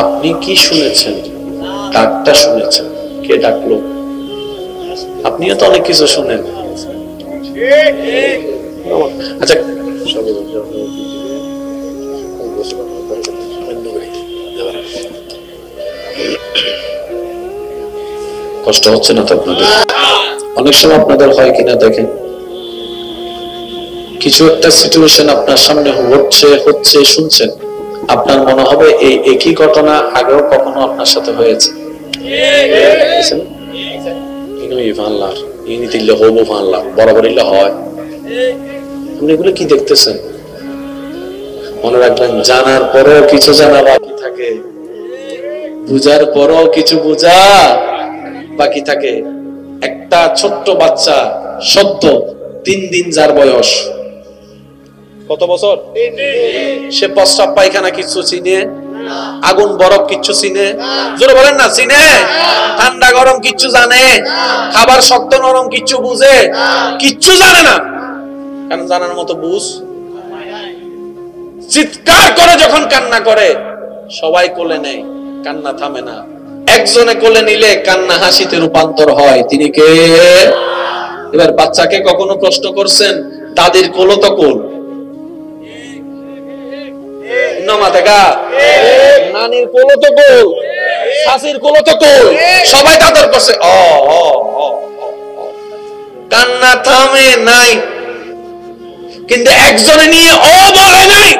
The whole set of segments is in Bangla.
আপনি কি শুনেছেন? ডাকটা শুনেছেন, কে ডাকলো? আপনিও তো অনেক কিছু শুনেন। আচ্ছা, কষ্ট হচ্ছে না তো আপনাদের? অনেক সময় আপনাদের হয় কিনা দেখেন, কিছু একটা সিচুয়েশন আপনার সামনে হচ্ছে শুনছেন, আপনার মনে হবে এই একই ঘটনা আগেও কখনো আপনার সাথে হয়েছে। বরাবরই হয়। আপনি এগুলো কি দেখতেছেন? মনে রাখবেন, জানার পরেও কিছু জানা বাকি থাকে, বুঝার পরেও কিছু বোঝা বাকি থাকে। একটা ছোট্ট বাচ্চা, সদ্য 3 দিন যার বয়স, কত বছর? সে প্রস্রাব পায়খানা কিছু চিনে? আগুন বরফ কিচ্ছু চিনে? জোরে বলেন না, চিনে? ঠান্ডা গরম কিচ্ছু জানে? খাবার শক্ত নরম কিচ্ছু বুঝে? কিচ্ছু জানে না। কারণ জানার মতো বুঝ। চিৎকার করে যখন কান্না করে সবাই কোলে নেয়, কান্না থামে না। একজনে কোলে নিলে কান্না হাসিতে রূপান্তর হয়, তিনি কে? এবার বাচ্চাকে কখনো প্রশ্ন করছেন, দাদির কোল তো কোল, নানির কোল তো কোল, শাশির কোল তো কোল, সবাই তাদের করছে। কান্না থামে নাই, কিন্তু একজনে নিয়ে ও বলে নাই।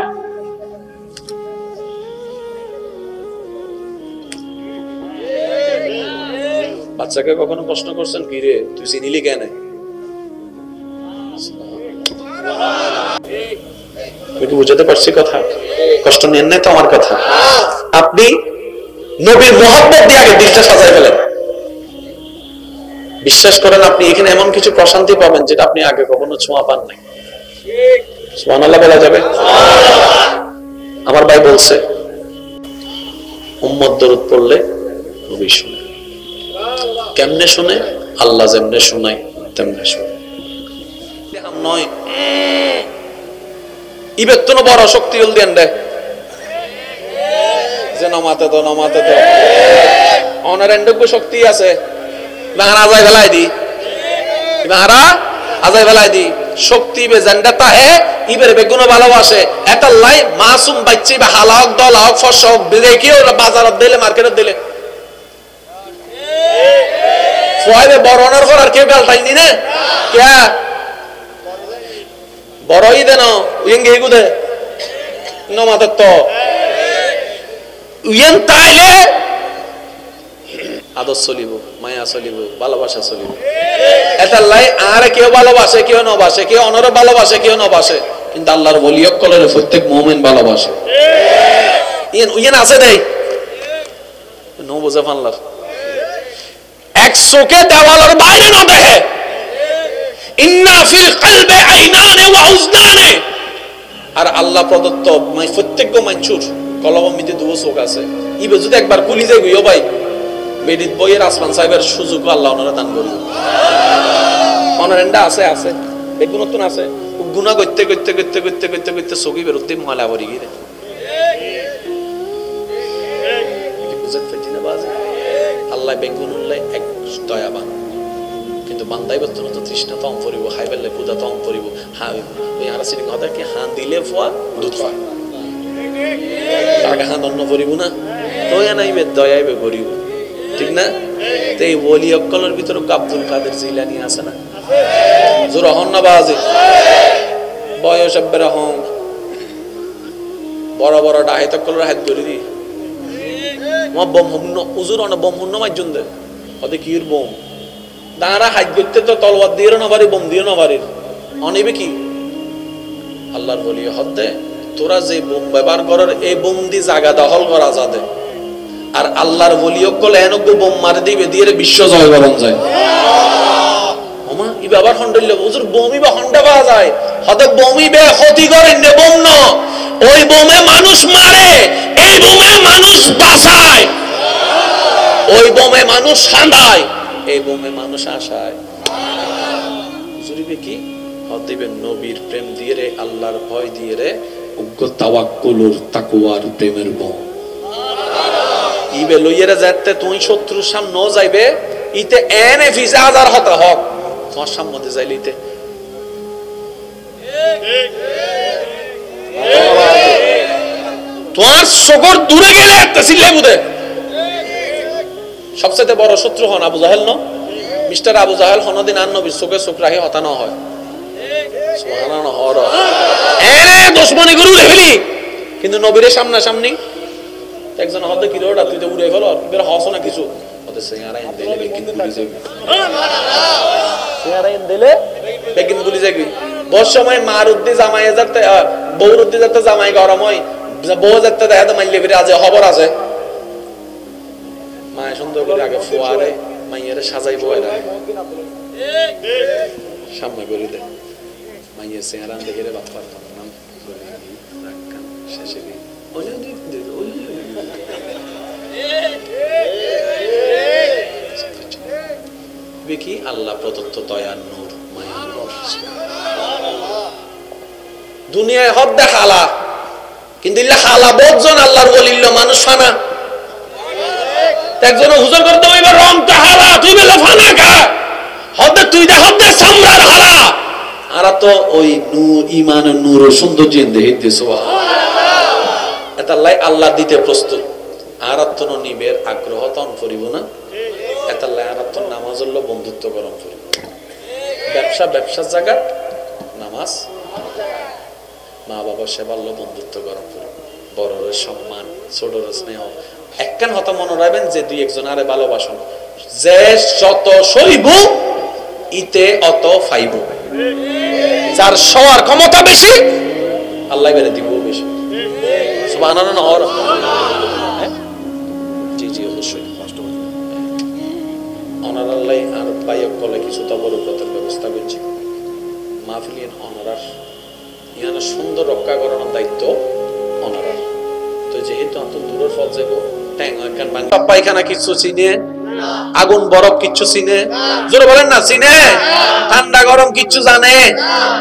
বাচ্চাকে কখনো প্রশ্ন করছেন, কি রে তুই চিনিলি কেন? বুঝাতে পারছি কথা? কষ্ট নেন নাই তো আমার কথা? আপনি নবীর মহব্বত দিয়ে আগে দিলটা সাজায় ফেলেন। বিশ্বাস করেন, আপনি এখানে এমন কিছু প্রশান্তি পাবেন যেটা আপনি আগে কখনো ছোঁয়া পান নাই। সুবহানাল্লাহ বলা যাবে? আমার ভাই বলছে, উম্মত দরুদ পড়লে নবী শুনে। কেমনে শুনে? আল্লাহ যেমনে শোনায় তেমনে শুনে। নয় ইবের তো বড় শক্তি হল দেন রে যে নমাতে তো অনার এন্ডব্য শক্তি আছে। বাহারা আজাই ফেলাই দি, বাহারা আজাই ফেলাই দি শক্তি বে জেন্ডাতা হে ইবের বেগুনো ভালোবাসে। এটা লাই মাসুম বাচ্চি বা হালাওক দল হক ফস হোক বিদেকিও বাজারত দিলে মার্কেটত দিলে ফয়বে বড়নের পর আর কেউ গালটাইনি না কে বড়ই দেন উইঙ্গে গুদে নমাতে তো উইন তাইলে আদর চলিব, মায়া চলিব, ভালোবাসা চলিব। এটা লাই আর কেউ ভালোবাসে, কেউ নবাসে, কেউ অনরে ভালোবাসে, কেউ নবাসে, কিন্তু আল্লাহর ওলি অকলের প্রত্যেক মুমিন ভালোবাসে। ইয়েন আছে দেই নো বুঝে ফানলার এক চোখে দেওয়ালের বাইরে না দেখে। ইন্না ফিল কলবে আইনানে ওয়া উজনানে। আর আল্লাহ প্রদত্ত প্রত্যেক মানুষের কলবের মধ্যে দুটো চোখ আছে। ইবে যদি একবার কুলি যায় গইও ভাই, বেদিত বইয়ের আসমান সাহেবের সুযোগ আল্লাহ ওনারা দান করি। অনারেন্ডা আছে আছে বেগুনতুন আছে, গুনাহ করতে করতে করতে করতে করতে করতে চোখই বেরোতে ময়লা ভরি গিয়ে আল্লাহ বেগুন উল্লাই এক দয়াবান, কিন্তু বান্দাই বর্তন তো তৃষ্ণা তম পড়িব, হাই বেললে পূজা তম পড়িব। হ্যাঁ ওই হারাসির কথা কি হাঁ দিলে ফোয়া দুধ ফা তাকে হাঁ দন্ন পড়িব না, দয়া নাইবে দয়াইবে করিব, ঠিক না? তো এই ওলি অক্কলের ভিতরে আব্দুল কাদের জিলানি আছে না? জোর হন না বাজে বয়স এব্বের হন বড় বড় ডাহেত অক্কলের হাত ধরে দি বম হুন্ন উজুর অনেক বম হুন্ন মাইজন দে ওদের কির বোম দাঁড়া হাত করতে তো তলওয়ার দিয়ে না পারি, বোম দিয়ে না পারি, অনিবে কি আল্লাহর বলি হদ্দে তোরা যে বোম ব্যবহার করার এই বোম দিয়ে জায়গা দখল করা যাবে। আর আল্লাহর ওলিও কলে এনক বোম মারে দিবে দিয়ে বিশ্ব জয় করন যায়। ওমা ই ব্যবহার হন্ডল হুজুর বোমই বা হন্ডা পাওয়া যায়, হতে বোমই বে ক্ষতি করেন নে বোম ন, ওই বোমে মানুষ মারে, এই বোমে মানুষ বাঁচায়, ওই বোমে মানুষ সাঁদায়, এই বোমে মানুষ আশায়। হুজুরিবে কি হদিবে নবীর প্রেম দিয়ে রে, আল্লাহর ভয় দিয়ে রে, উগ্র তাওয়াক্কুলুর তাকওয়ার প্রেমের বোম। ইবে লইয়েরা যাতে তুই শত্রুর সামনে যাইবে ইতে এনে ফিজা হাজার হতা হক তোমার সামনে যাইলে ইতে তোমার শকর দূরে গেলে একটা সিল্লাই বুঝে সবচেয়ে বড় শত্রু হন আবু জাহেল ন মিস্টার আবু জাহেল হনদিন আর নবীর চোখে চোখ রাখি হতা না হয় সুবহানাল্লাহ হর এনে দুশমনি গুরু লেভেলি কিন্তু নবীর সামনাসামনি একজন হতে কি রোড তুই তো উড়ে ফেলো বের হস না কিছু ওদের সিঙ্গারা এনে দিলে কিন্তু গুলি যাবে সিঙ্গারা এনে দিলে কিন্তু গুলি যাবে বস সময় মারুদ্দি জামাই যাতে বৌরুদ্দি যাতে জামাই গরম হয় বউ যাতে দেখা তো মাইলে ফিরে আছে খবর আছে মায়ের সুন্দর করে আগে ফোয়ারে মাইয়ের সাজাইবো এরা সামনে করে দেয় মাইয়ের সিঙ্গারা দেখে রে বাপ পারতাম নাম শেষে কি আল্লাহ প্রদত্ত দয়ার নূর মায়া দুনিয়ায় হদ দেখালা কিন্তু ইল্লা খালা বহুজন আল্লাহর ওলিল্ল মানুষ ফানা একজন হুজুর করতে হইবে রং তাহালা তুই বলে ফানা কা হদে তুই দে হদে সম্রাট হালা আর তো ওই নূর ঈমানের নূর ও সৌন্দর্য দেখিতে সুবহানাল্লাহ এতাল্লাই আল্লাহ দিতে প্রস্তুত আর তো নিবের আগ্রহ তন করিব না এতাল্লাই আর তো নামাজ হল বন্ধুত্ব গরম করিব ব্যবসার জায়গা নামাজ মা বাবার সেবা হল বন্ধুত্ব গরম করিব বড়রের সম্মান ছোটর স্নেহ একখান হত মনে রাখবেন যে দুই একজন আরে ভালোবাসন যে যত সইব ইতে অত ফাইব যার সবার ক্ষমতা বেশি আল্লাহ বেড়ে দিব বেশি সুবহানাল্লাহ হর জি জি অবশ্যই অনার আল্লাহ আর বাইক বলে কিছু তবরকতের ব্যবস্থা করছি মাহফিলিন অনারার ইয়ানা সুন্দর রক্ষা করানোর দায়িত্ব অনারার তো যেহেতু অত দূরের ফল যাবো পায়খানা কিছু চিনে আগুন বরফ কিচ্ছু চিনে জোরে বলেন না চিনে ঠান্ডা গরম কিচ্ছু জানে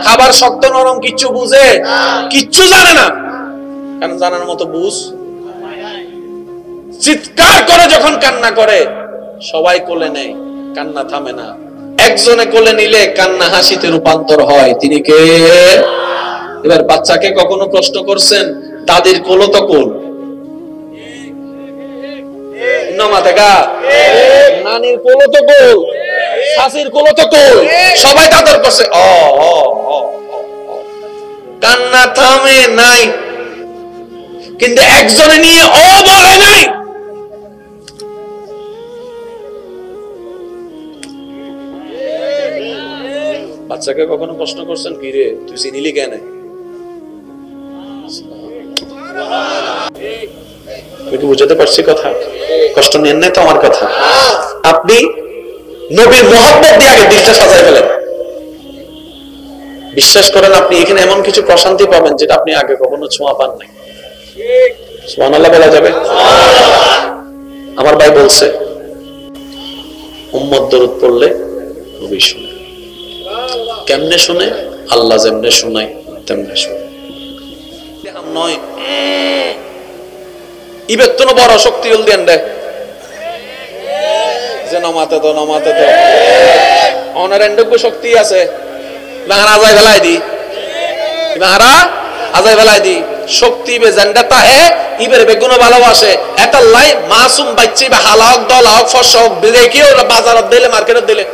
খাবার শক্ত নরম কিচ্ছু বুঝে কিচ্ছু জানে না কেন জানার মতো বুঝ চিৎকার করে যখন কান্না করে সবাই কোলে নেয় কান্না থামে না একজনে কোলে নিলে কান্না হাসিতে রূপান্তর হয় তিনি কে এবার বাচ্চাকে কখনো প্রশ্ন করছেন দাদির কোল তো কোল নানির কোল তো কোল শাশির কোল তো কোল সবাই তাদের করছে কান্না থামে নাই কিন্তু একজনে নিয়ে ও বলে নাই বাচ্চাকে কখনো প্রশ্ন করছেন কি রে তুই চিনিলি কেন বুঝাতে পারছি কথা কষ্ট নেন নাই তো আমার কথা আপনি নবীর মহব্বত দিয়ে আগে দিলটা সাজাই ফেলেন বিশ্বাস করেন আপনি এখানে এমন কিছু প্রশান্তি পাবেন যেটা আপনি আগে কখনো ছোঁয়া পান নাই সুবহানাল্লাহ বলা যাবে আমার ভাই বলছে উম্মত দরুদ পড়লে নবী শুনে কেমনে শুনে আল্লাহ যেমনে শোনায় তেমনে শুনে নয় ইবের তো বড় শক্তি হল দেন রে যে নমাতে তো অনার এন্ডকু শক্তি আছে বাহারা আজাই ফেলাই দি বাহারা আজাই ফেলাই দি শক্তি বে জেন্ডাতা হে ইবের বেগুনো ভালোবাসে এটা লাই মাসুম বাচ্চি বা হালাক দল হক ফসক বিদেকিও বাজারত দিলে মার্কেটত দিলে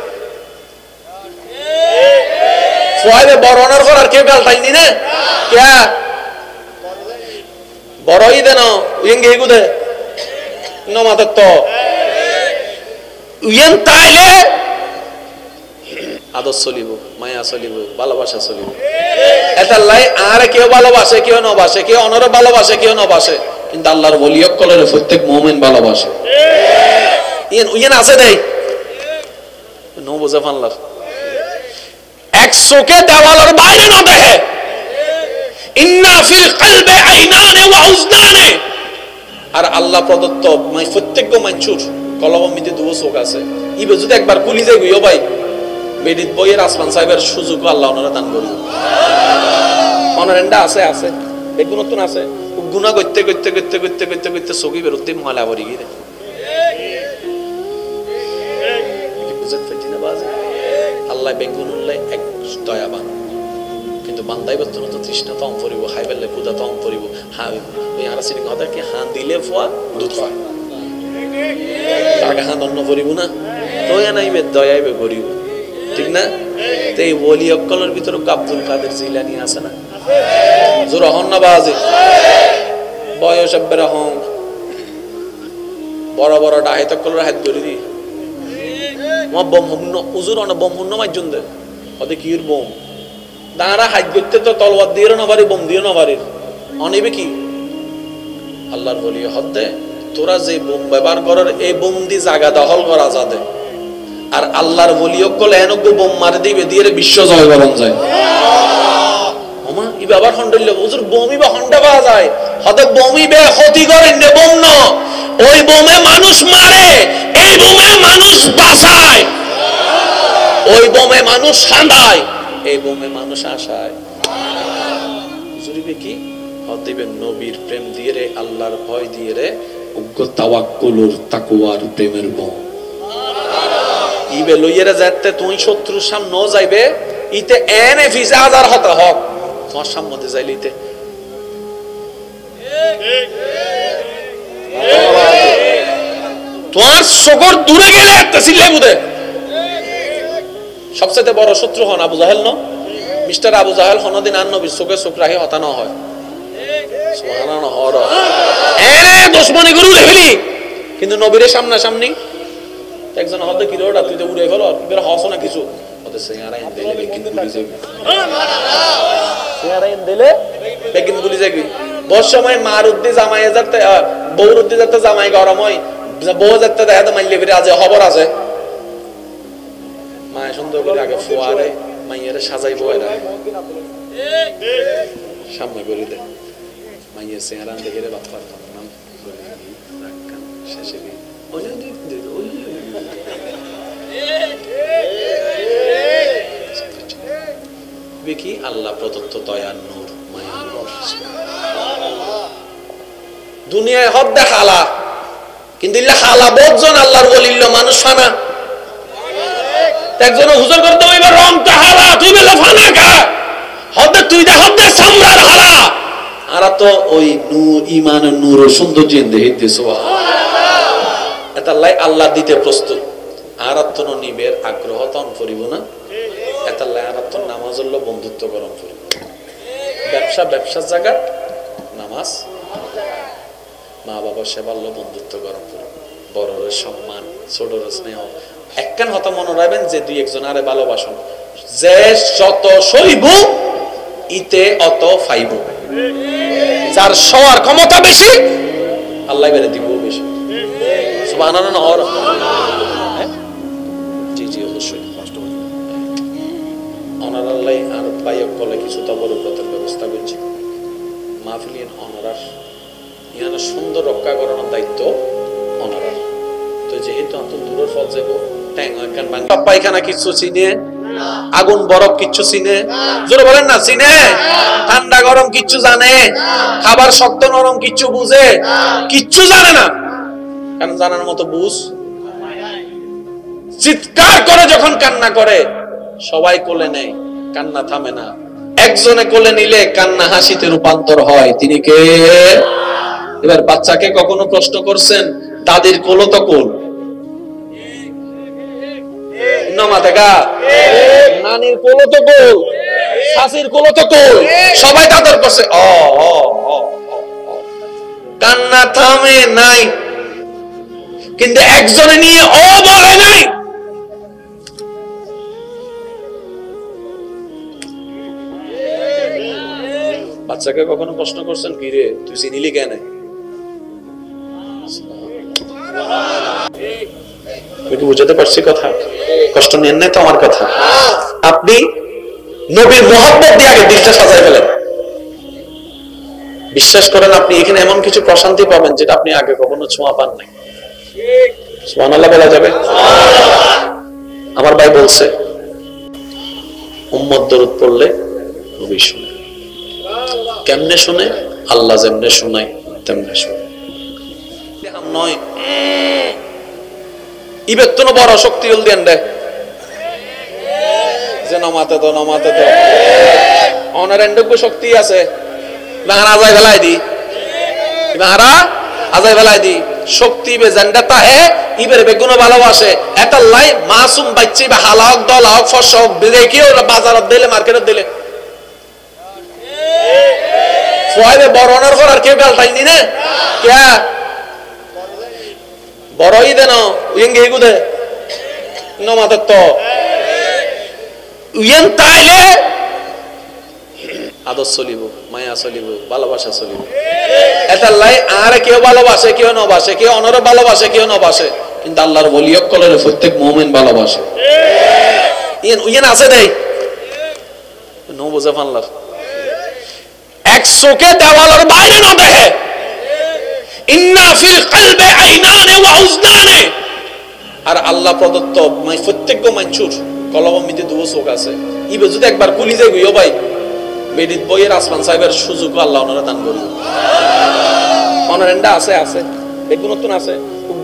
ফয়বে বড় অনার করার কেউ গালটাইনি না কে বড়ই দেন উইঙ্গে গুদে নমাতে তো উইন তাইলে আদর চলিব মায়া চলিব ভালোবাসা চলিব এটা লাই আর কেউ ভালোবাসে কেউ নবাসে কেউ অনরে ভালোবাসে কেউ নবাসে কিন্তু আল্লাহর ওলিয়ক কলের প্রত্যেক মুমিন ভালোবাসে ইয়েন আছে দেই নো বুঝা ফানলার এক চোখে দেওয়ালের বাইরে না দেখে ইন্না ফিল কলবে আইনানে ওয়া উজনানে আর আল্লাহ প্রদত্ত প্রত্যেক মানুষের কলবমিতে দুটো চোখ আছে ইবে যদি একবার কুলি যায় গইও ভাই বেদিত বইয়ের আসমান সাহেবের সুযোগ আল্লাহ ওনারা দান করি অনারেন্ডা আছে আছে বেগুনতুন আছে গুনাহ করতে চোখই বেরোতে মহালা ভরি গিয়ে আল্লাহ বেগুন উল্লাই এক দয়াবান, কিন্তু বান্দাই বর্তন তো তৃষ্ণা তম পরিব, হাই বেললে ক্ষুদা তম পরিব। হ্যাঁ ওই হারাসির কথা কি হাঁ দিলে ফোয়া দুধ পায়, তাকে হাঁ দন্ন পরিব না, দয়া নাইবে দয়াইবে করিব, ঠিক না? তো এই ওলি অক্কলের ভিতরে আব্দুল কাদের জিলানি আছে না, জোর হন না বাজে বয়স এব্বের হন বড় বড় ডাহে তক্কলের হাত ধরে দি বম উজুর অনেক বম হুন্ন মাইজন দে ওদের কির বোম দাঁড়া হাত করতে তো তলওয়ার দিয়ে না পারি, বোম দিয়ে না পারি, অনেবে কি আল্লাহর বলি হদ্দে তোরা যে বোম ব্যবহার করার এই বোম দিয়ে জায়গা দখল করা যাবে, আর আল্লাহর বলি অকল এনজ্ঞ বোম মারে দিবে দিয়ে বিশ্ব জয় করন যায়। ওমা ই ব্যবহার হন্ডল হুজুর বোমই বা হন্ডা পাওয়া যায়, হতে বোমই বে ক্ষতি করেন রে বোম ন, ওই বোমে মানুষ মারে, এই বোমে মানুষ বাঁচায়, ওই বোমে মানুষ সাঁদায়, এই বোমে মানুষ আশায়। হুজুরিবে কি হদিবেন নবীর প্রেম দিয়ে রে, আল্লাহর ভয় দিয়ে রে, উগ্র তাওয়াক্কুলুর তাকওয়ার প্রেমের বোম ইবে লইয়েরা যাতে তুই শত্রুর সামনে যাইবে ইতে এনে ফিজা হাজার হতা হক তোমার সামনে যাইলিতে তোমার সকর দূরে গেলে একটা সিল্লাই বুঝে সবচেয়ে বড় শত্রু হন আবু জাহেল ন, মিস্টার আবু জাহেল হনদিন আর নবীর চোখে চোখ রাখি হতানো হয়, সুবহানাল্লাহ হর এনে দুশমনি গুরু লেভেলি, কিন্তু নবীর সামনাসামনি একজন হতে কি রোড তুই তো উড়ে ফেলো বের হস না কিছু ওদের চেহারা এনে দিলে বেকিন গুলি যাবি, চেহারা এনে দিলে বেকিন গুলি যাবি। বহু সময় মার উদ্দি জামাই যাতে বউর উদ্দি যাতে জামাই গরম হয়, বউ যাতে দেখা তো মাইলে ফিরে আছে খবর আছে, মায়ের সুন্দর করে আগে ফোয়ারে মাইয়ের সাজাই বয়েরা সামনে করে দে মাইয়ের চেহারা দেখে রে বাপ পারতাম না শেষে কি আল্লাহ প্রদত্ত দয়ার নূর মায়া নূর। দুনিয়ায় হদ্দে হালা, কিন্তু ইল্লা হালা বহুজন আল্লাহর ওলিল্ল মানুষ ফানা, একজন হুজুর করতে হইবে রংটা হালা তুই বলে ফানা কা হদ্দে তুই দে হদ্দে সামরার হালা, আর তো ওই নূর ঈমানের নূর ও সৌন্দর্য দেখিতে সুবহানাল্লাহ, এটা আল্লাহ দিতে প্রস্তুত, আর তো নিবের আগ্রহ তন করিব না, এটা আর তো নামাজ হলো বন্ধুত্ব গরম করিব, ব্যবসা ব্যবসার জায়গা নামাজ, মা বাবা সেবা হলো বন্ধুত্ব গরম করিব, বড়র সম্মান ছোটর স্নেহ, একখান হতা মনে রাখবেন যে দুই একজন আরে ভালোবাসন, যে যত সইব ইতে অত ফাইব, যার সওয়ার ক্ষমতা বেশি আল্লাহ বেড়ে দিব বেশি, সুবহানাল্লাহ। জি জি অবশ্যই কষ্ট হবে, অনার আল্লাহ আর বাইক বলে কিছু তবরকতের ব্যবস্থা করছি, মাহফিলিন অনারার ইয়ানা সুন্দর রক্ষা করানোর দায়িত্ব অনারার, তো যেহেতু অত দূরের ফল যাব পায়খানা কিচ্ছু চিনে, আগুন বরফ কিচ্ছু চিনে, জোরে বলেন না চিনে, ঠান্ডা গরম কিচ্ছু জানে, খাবার শক্ত নরম কিচ্ছু বুঝে, কিচ্ছু জানে না, কেন জানার মতো বুঝ, চিৎকার করে যখন কান্না করে সবাই কোলে নেয়, কান্না থামে না, একজনে কোলে নিলে কান্না হাসিতে রূপান্তর হয়, তিনি কে? এবার বাচ্চাকে কখনো প্রশ্ন করছেন দাদির কোলো তো কোল নানির কোলো তো কোল, শাশির কোলো তো কোল, সবাই তাদের করছে কান্না থামে নাই, কিন্তু একজনে নিয়ে ও বলে নাই, বাচ্চাকে কখনো প্রশ্ন করছেন কি রে তুই চিনিলি কেন? বুঝাতে পারছি কথা? কষ্ট নেন নাই তো আমার কথা? আপনি নবীর মোহাব্বত দিয়ে আগে দিলটা সাজাই ফেলেন, বিশ্বাস করেন আপনি এখানে এমন কিছু প্রশান্তি পাবেন যেটা আপনি আগে কখনো ছোঁয়া পান নাই। সুবহানাল্লাহ বলা যাবে? আমার ভাই বলছে উম্মত দরুদ পড়লে নবী শুনে, কেমনে শুনে? আল্লাহ যেমনে শোনায় তেমনে শুনে, নয় ইবেতন বড় শক্তি হল দেন রে আসে নমাতে তো অনারেন্ডজ্ঞ শক্তি আছে বাহারা আজাই ফেলাই দি বাহারা আজাই ফেলাই দি শক্তি বে জান্ডাতা হে ইবের বেগুন ভালোবাসে এটা লাই মাসুম বাচ্চি বা হালাক দল হক ফসক বিদেকি ওরা বাজারত দিলে মার্কেটত দিলে ফয়বে বড়নার পর আর কেউ গালটাইনি না কে বড়ই দেন উইঙ্গে গুদে নমাতে তো উইন তাইলে আদর চলিব মায়া চলিব ভালোবাসা চলিব এটা লাই আর কেউ ভালোবাসে কেউ নবাসে কেউ অনর ভালোবাসে কেউ নবাসে কিন্তু আল্লাহর ওলিয়ক কলের প্রত্যেক মুমিন ভালোবাসে ইয়েন আছে দেই নো বুঝে ফানলার এক চোখে দেওয়ালের বাইরে না দেখে ইন্না ফিল কলবি আইনানে ওয়া উজনানে আর আল্লাহ প্রদত্ত প্রত্যেক মানুষের কলবের মধ্যে দুটো চোখ আছে ইবে যদি একবার কুলি যায় গইও ভাই মেডিত বইয়ের আসমান সাহেবের সুযোগ আল্লাহ ওনারা দান করি অনারেন্ডা আছে আছে বেগুনতন আছে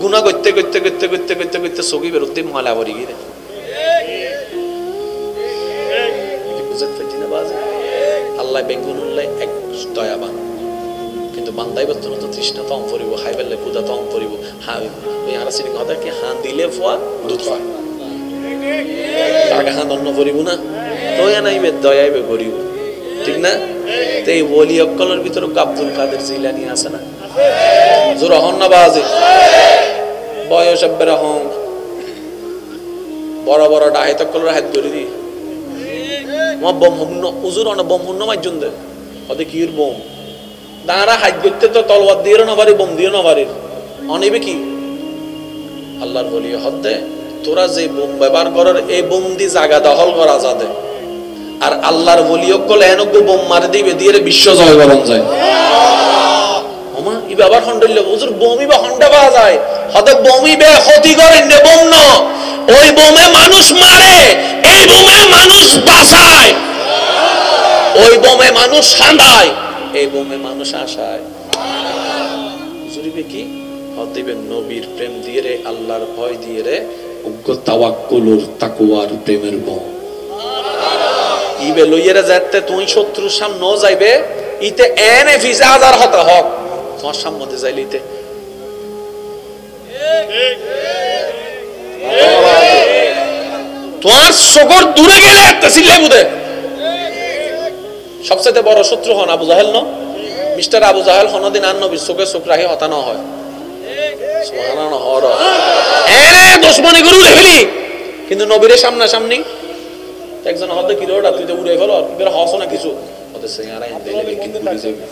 গুনাহ করতে চোখই বেরোতে ময়লা ভরি গিয়ে আল্লাহ বেগুনুল্লাহ এক দয়াবান কিন্তু বান্দাই বর্তমান তো তৃষ্ণা তম পড়িব হাই বেললে ক্ষুধা তম পড়িব ওই আর সিরিং কথা কি হাঁ দিলে ফোয়া দুধ পায় তাকে হাঁ দন্ন পড়িব না দয়া নাইবে দয়াইবে করিব ঠিক না তো এই ওলি অক্কলের ভিতরে আব্দুল কাদের জিলানি আছে না জোর হন না বাজে বয়স আব্বের হং বড় বড় ডাহে তক্কলের হাত ধরে দি বম হুন্ন উজুর অন বম হুন্ন মাইজন দে ওদের কির বম দাঁড়া হাত করতে তো তলওয়ার দিয়ে না পারি বম দিয়ে না পারি অনেবে কি আল্লাহর ওলি হদ্দে তোরা যে বোম ব্যবহার করার এই বোম দি জায়গা দখল করা যাবে আর আল্লাহর ওলিয়ক কলে এনক বোম মারি দিবে দিয়ে বিশ্ব জয় করন যায় ওমা ই বাবার হন্ডল হুজুর বোমই বা হন্ডা পাওয়া যায় হতে বোমই বে ক্ষতি করেন নে বোম না ওই বোমে মানুষ মারে এই বোমে মানুষ বাঁচায় ওই বোমে মানুষ সাঁদায় এই বোমে মানুষ আশায় হুজুরিবে কি হদিবে নবীর প্রেম দিয়ে রে আল্লাহর ভয় দিয়ে রে উগ্র তাওয়াক্কুলুর তাকওয়ার প্রেমের বোম ইবে লইয়েরা যাতে তুই শত্রুর সামনে যাইবে ইতে এনে ফিজা হাজার হতে হক তোমার সামনে যাইলিতে তোমার সকর দূরে গেলে একটা সিল্লাই বুঝে সবচেয়ে বড় শত্রু হন আবু জাহেল ন মিস্টার আবু জাহেল হনদিন আর নবীর চোখে চোখ রাখি হতানো হয় সুবহানাল্লাহ হর এনে দুশমনি গুরু লেভেলি কিন্তু নবীর সামনাসামনি একজন হতে কি রোড তুই তো উড়ে ফেলো বের হস না কিছু ওদের সিঙ্গারা এনে দিলে বেকিন গুলি যাবে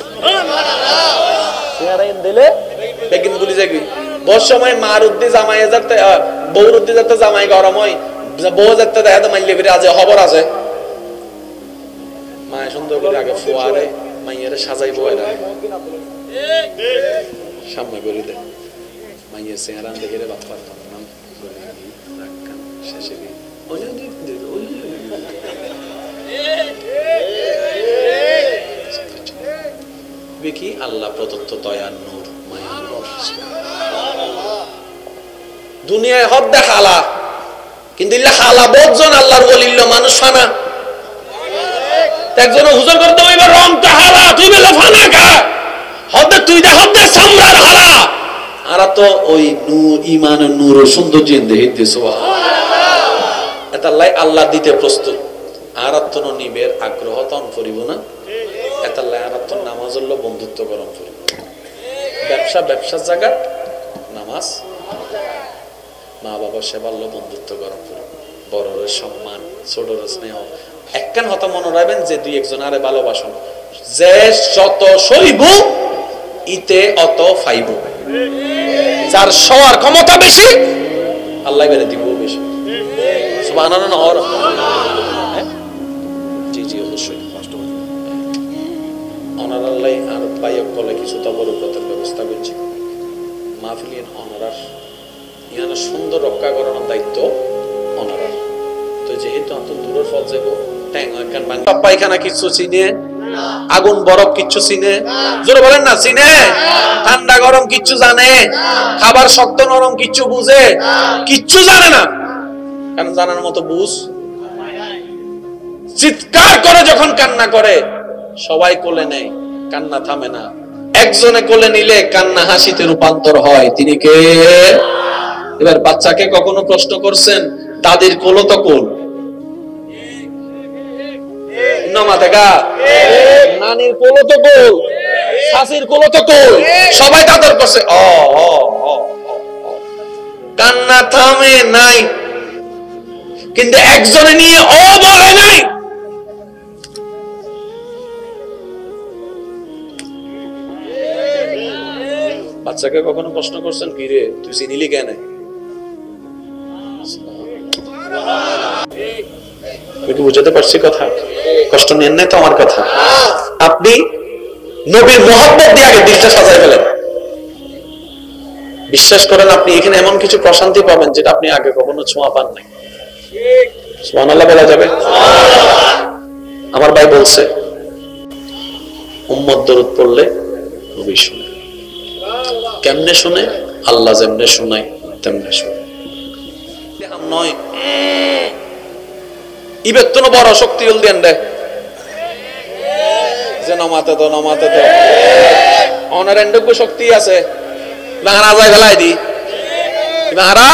সিঙ্গারা এনে দিলে বেকিন গুলি যাবে বহু সময় মার উদ্দি জামাই যাতে বউর উদ্দি যাতে জামাই গরম হয় বউ যাতে দেখা তো মাইলে ফিরে আছে খবর আছে মা সুন্দর করে আগে ফোয়ারে মাইয়ের সাজাই বয় না সামনে করে দে মাইয়ের সিঙ্গারা দেখে রে বাপ পারতাম নাম শেষে গিয়ে কি আল্লাহ প্রদত্ত দয়ার নূর মায়া নূর দুনিয়ায় হব দেখালা কিন্তু ইল্লা খালা বহুজন আল্লাহর ওলিল্ল মানুষ ফানা একজন হুজুর করতে হইবে রং তা হালা তুই বলে ফানা কা হদ তুই দে হদ সামরার হালা আর তো ওই নূর ঈমান নূর সৌন্দর্য দেখিতে সুবহানাল্লাহ এটা আল্লাহ দিতে প্রস্তুত আর তো নিবের আগ্রহ তন করিব না এটা আর তো নামাজ হলো বন্ধুত্ব গরম করিব ব্যবসার জায়গা নামাজ মা বাবার সেবা হলো বন্ধুত্ব গরম করিব বড়র সম্মান ছোটর স্নেহ একখান হতা মনে রাখবেন যে দুই একজন আরে ভালোবাসন যে যত সইব ইতে অত ফাইব যার সওয়ার ক্ষমতা বেশি আল্লাহ বেড়ে দিব বেশি সুবহানাল্লাহ জি জি অবশ্যই কষ্ট অনার আল্লাহ আর বাইক বলে কিছু তবরকতের ব্যবস্থা করছি মাহফিলিন অনারার ইয়ানা সুন্দর রক্ষা করানোর দায়িত্ব অনারার তো যেহেতু অত দূরের ফল যাব পায়খানা কিছু চিনে আগুন বরফ কিচ্ছু চিনে জোরে বলেন না চিনে ঠান্ডা গরম কিচ্ছু জানে খাবার শক্ত নরম কিচ্ছু বুঝে কিচ্ছু জানে না কারণ জানার মতো বুঝ চিৎকার করে যখন কান্না করে সবাই কোলে নেয়, কান্না থামে না। একজনে কোলে নিলে কান্না হাসিতে রূপান্তর হয়। তিনি কে? এবার বাচ্চাকে কখনো প্রশ্ন করছেন দাদির কোলও তো কোল, নানির কোলও তো কোল, শাশির কোলও তো কোল, সবাই তাদের করছে। কান্না থামে নাই, কিন্তু একজনে নিয়ে ও বলে নাই। বাচ্চাকে কখনো প্রশ্ন করছেন কি রে তুই চিনিলি কেন? বুঝাতে পারছি কথা? কষ্ট নেন নাই তো আমার কথা? আপনি নবীর মহব্বত দিয়ে আগে দিলটা সাজাই ফেলেন। বিশ্বাস করেন আপনি এখানে এমন কিছু প্রশান্তি পাবেন যেটা আপনি আগে কখনো ছোঁয়া পান নাই। সুবহানাল্লাহ বলা যাবে? আমার ভাই বলছে উম্মত দরুদ পড়লে নবী শুনে। কেমনে শুনে? আল্লাহ যেমনে শোনায় তেমনে শুনে। নয় ইবেতনো বড় শক্তি হল দেন রে যে নমাতে তো অনারেন্ডক শক্তি আছে বাহারা আজাই ফেলাই দি, বাহারা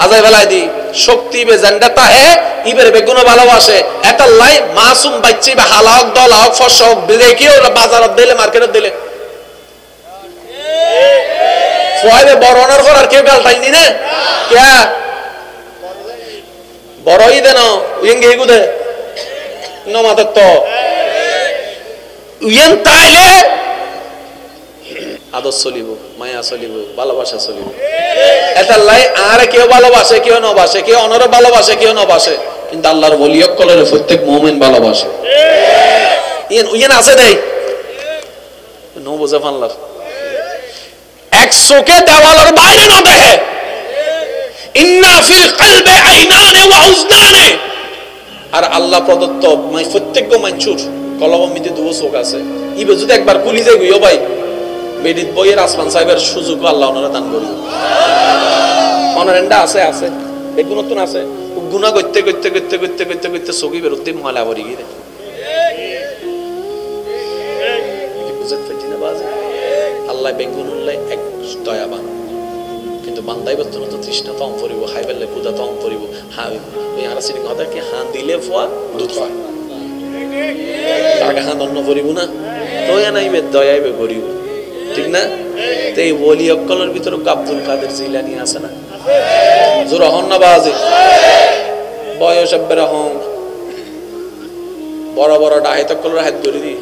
আজাই ফেলাই দি শক্তি বে জেন্ডাতা হে ইবের বেগুনো ভালোবাসে এটা লাই মাসুম বাচ্চি বা হালাক দল হক ফসক বিদেকিও বাজারত দিলে মার্কেটত দিলে ফয়বে বড়নার করার কেউ গালটাইনি না কে বড়ই দেন উইঙ্গে গুদে নমাতে তো উইন তাইলে আদর চলিব, মায়া চলিব, ভালোবাসা চলিব। এটা লাই আর কেউ ভালোবাসে কেউ নবাসে, কেউ অনর ভালোবাসে কেউ নবাসে, কিন্তু আল্লাহর ওলিয়ক কলের প্রত্যেক মুমিন ভালোবাসে। ইয়েন আছে দেই নো বোঝা ফানলার এক চোখে দেওয়ালের বাইরে না দেখে। ইন্না ফিল কলবি আইনানে ওয়া উজনানে। আর আল্লাহ প্রদত্ত প্রত্যেক মানুষের কলমের মধ্যে দুটো চোখ আছে। ইবে যদি একবার কুলি যায় গইও ভাই বেডিত বইয়ের আসমান সাহেবের সুযোগ আল্লাহ ওনারা দান করি। অনারেন্ডা আছে আছে বেগুন নতুন আছে গুণা করতে করতে করতে করতে করতে করতে চোখি বেরোতে ময়লা ভরি গিয়ে আল্লাহ বেগুন এক দয়াবান, কিন্তু বান্দাই বর্তমান তো তৃষ্ণা তম পড়িব, হাই বেললে ক্ষুদা তম পড়িব। হ্যাঁ ওই আর সিটিং কথা কি হাঁ দিলে ফোয়া দুধ হয় তাকে হাঁ দন্ন পড়িব না তো নাইবে দয়াইবে করিব, ঠিক না? তো এই ওলি অক্কলের ভিতরে আব্দুল কাদের জিলানী আছে না? জোর হন না বাজে বয়স এব্বের হন বড় বড় ডাহে তক্কলের হাত ধরে দি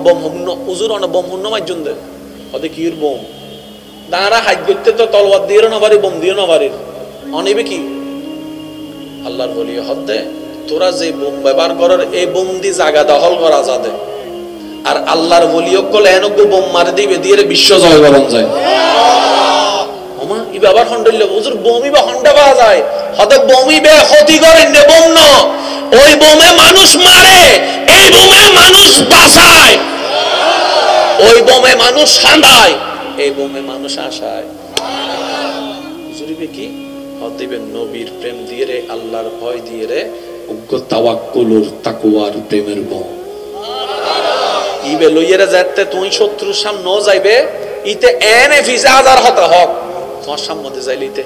বম হুন্ন উজুর অনেক বম হুন্ন মাইজন দে ওদের কির বোম দাঁড়া হাত করতে তো তলওয়ার দিয়ে না পারি বম দিয়ে না পারি অনেবে কি আল্লাহর বলি হতে তোরা যে বোম ব্যবহার করার এই বোম দি জায়গা দখল করা যাবে। আর আল্লাহর ওলিয়ক কলে এনক বোম মারি দিবে দিয়ে বিশ্ব জয় করন যায়। ওমা ই বাবার হন্ডল হুজুর বোমই বা হন্ডা পাওয়া যায় হতে বোমই বে ক্ষতি করেন রে বোম ন ওই বোমে মানুষ মারে, এই বোমে মানুষ বাঁচায়, ওই বোমে মানুষ সাঁদায়, এই বোমে মানুষ আশায়। হুজুরিবে কি হদিবে নবীর প্রেম দিয়ে রে আল্লাহর ভয় দিয়ে রে উগ্র তাওয়াক্কুলুর তাকওয়ার প্রেমের বোম ইবে লইয়েরা যাতে তুই শত্রুর সামনে যাইবে ইতে এনে ফিজা হাজার হতে হক তোমার সামনে যাইলিতে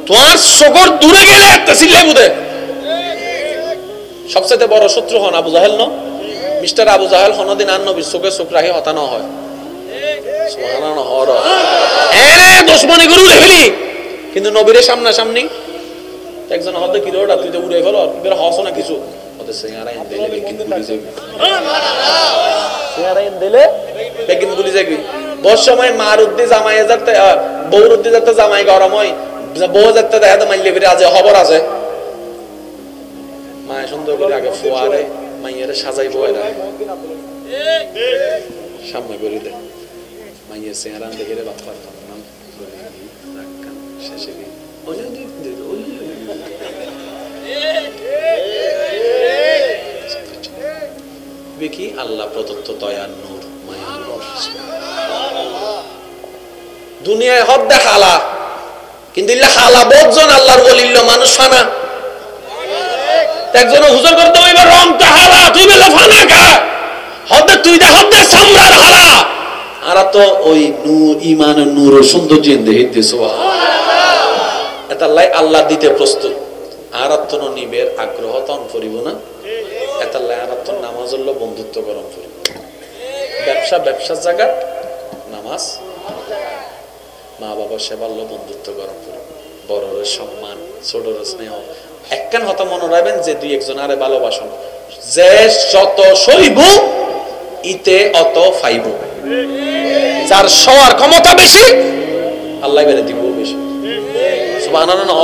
তোমার সকর দূরে গেলে একটা সিলে বুদে সবচেয়ে বড় শত্রু হন আবু জাহেল ন মিস্টার আবু জাহেল হনদিন আর নবীর চোখে চোখ রাখি হতানো হয় সুবহানাল্লাহ হর এনে দুশমনি গুরু লেভেলি কিন্তু নবীর সামনা সামনি একজন হতে কি রোডা তুই তো উড়ে ফেলো বের হস না কিছু ওদের সিঙ্গারাই দিলে বেকিন গুলি যাবে সিঙ্গারাই দিলে বেকিন গুলি যাবে বস সময় মারুদ্দি জামাই যাতে বৌরুদ্দি যাতে জামাই গরম হয় বউ যাতে দেখা তো মাইলে ফিরে আছে খবর আছে মায়ের সুন্দর করে আগে ফোয়ারে মাইয়ের সাজাইবো এরা সামনে করে দেয় মাইয়ের সিঙ্গারান দেখে রে বাপ্পার নাম শেষে গিয়ে কি আল্লাহ প্রদত্ত দয়ার নূর মায়া নূর দুনিয়ায় হদ দেখালা কিন্তু ইল্লা হালা বহুজন আল্লাহর ওলিল্লা মানুষ ফানা একজন হুজুর করতে হইবে রং তা হালা তুই বলে ফানা কা হতে তুই দে হতে সম্রাট হালা আর তো ওই নূর ঈমান নূর সৌন্দর্য দেখিতে সুবহানাল্লাহ এটা আল্লাহ দিতে প্রস্তুত আর তো নিবের আগ্রহ তন করিব না এটা আর তো নামাজ হলো বন্ধুত্ব গরম করিব ব্যবসার জায়গা নামাজ মা বাবা সেবা হলো বন্ধুত্ব গরম করিব বড়র সম্মান ছোটর স্নেহ একখান হতা মনে রাখবেন যে দুই একজন আরে ভালোবাসন যে যত সইব ইতে অত ফাইব যার সওয়ার ক্ষমতা বেশি আল্লাহ বেড়ে দিব বেশি সুবহানাল্লাহ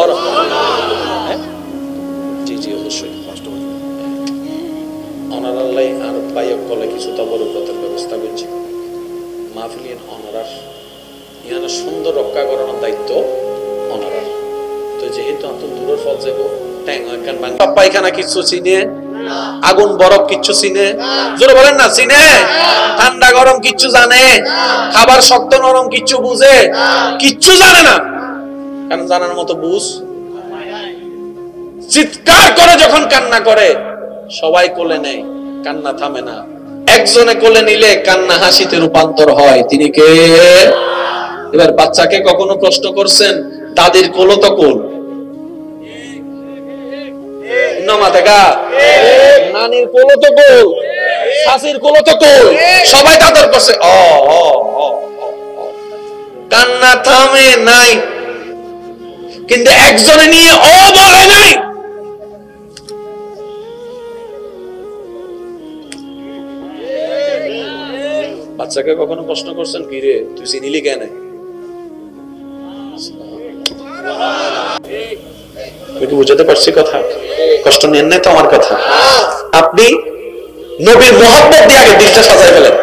জি জি অবশ্যই কষ্ট হবে অনার আল্লাহ আর বাইক কলে কিছু তবরকতের ব্যবস্থা করছি মাহফিলিন অনারার ইয়ানা সুন্দর রক্ষা করানোর দায়িত্ব অনারার তো যেহেতু অত দূরের ফল যাব পায়খানা কিছু চিনে আগুন বরফ কিছু চিনে জোরে বলেন না চিনে ঠান্ডা গরম কিচ্ছু জানে খাবার শক্ত নরম কিচ্ছু বুঝে কিচ্ছু জানে না কারণ জানার মতো বুঝ চিৎকার করে যখন কান্না করে সবাই কোলে নেয় কান্না থামে না একজনে কোলে নিলে কান্না হাসিতে রূপান্তর হয় তিনি কে এবার বাচ্চাকে কখনো প্রশ্ন করছেন দাদির কোল তো কোল নানির কোলো তো গোল শাশির কোলো তো গোল সবাই তাদের করছে কান্না থামে নাই কিন্তু একজনে নিয়ে ও বলে নাই বাচ্চাকে কখনো প্রশ্ন করছেন কি রে তুই চিনিলি কেন বুঝাতে পারছি কথা কষ্ট নেন নাই তো আমার কথা আপনি নবীর মহব্বত দিয়ে আগে দিলটা সাজাই ফেলেন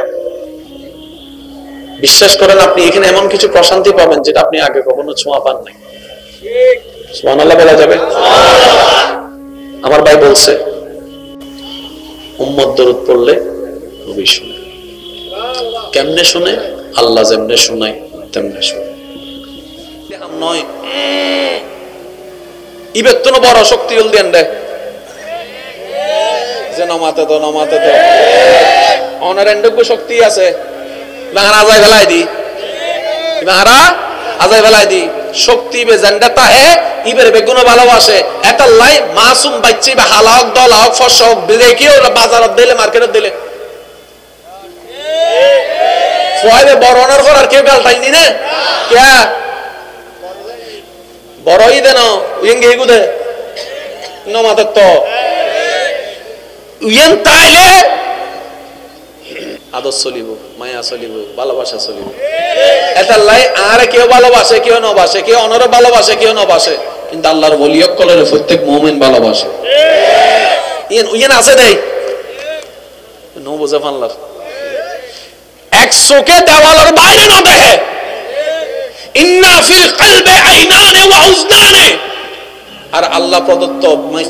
বিশ্বাস করেন আপনি এখানে এমন কিছু প্রশান্তি পাবেন যেটা আপনি আগে কখনো ছোঁয়া পান নাই সুবহানাল্লাহ বলা যাবে আমার ভাই বলছে উম্মত দরুদ পড়লে নবী শুনে কেমনে শুনে আল্লাহ যেমনে শোনায় তেমনে শুনে নয় ইবেতন বড় শক্তি হল দেন দে যে নমাতে তো অনার এন্ডব্য শক্তি আছে বাহারা আজাই ফেলাই দি বাহারা আজাই ফেলাই দি শক্তি বে জেন্ডা তাহে ইবের বেগুনো ভালোবাসে এটা লাই মাসুম বাচ্চি বা হালাক দল হক ফসক বিদেকিও বাজারত দিলে মার্কেটত দিলে ফয়বে বড়নার ঘর আর কেউ গালটাই নি না কে বড়ই দেন উইং গেগুদে নমাতে তো উইন তাইলে আদর চলিব মায়া চলিব ভালোবাসা চলিব এটা লাই আর কেউ ভালোবাসে কেউ নবাসে কেউ অনর ভালোবাসে কেউ নবাসে কিন্তু আল্লাহর ওলি অকলের প্রত্যেক মুমিন ভালোবাসে ইয়েন আছে দেই নো বুঝে ফানলার এক চোখে দেওয়ালের বাইরে না দেখে ইন্না ফিল কলবে আইনানে ওয়া উজনানে আর আল্লাহ প্রদত্ত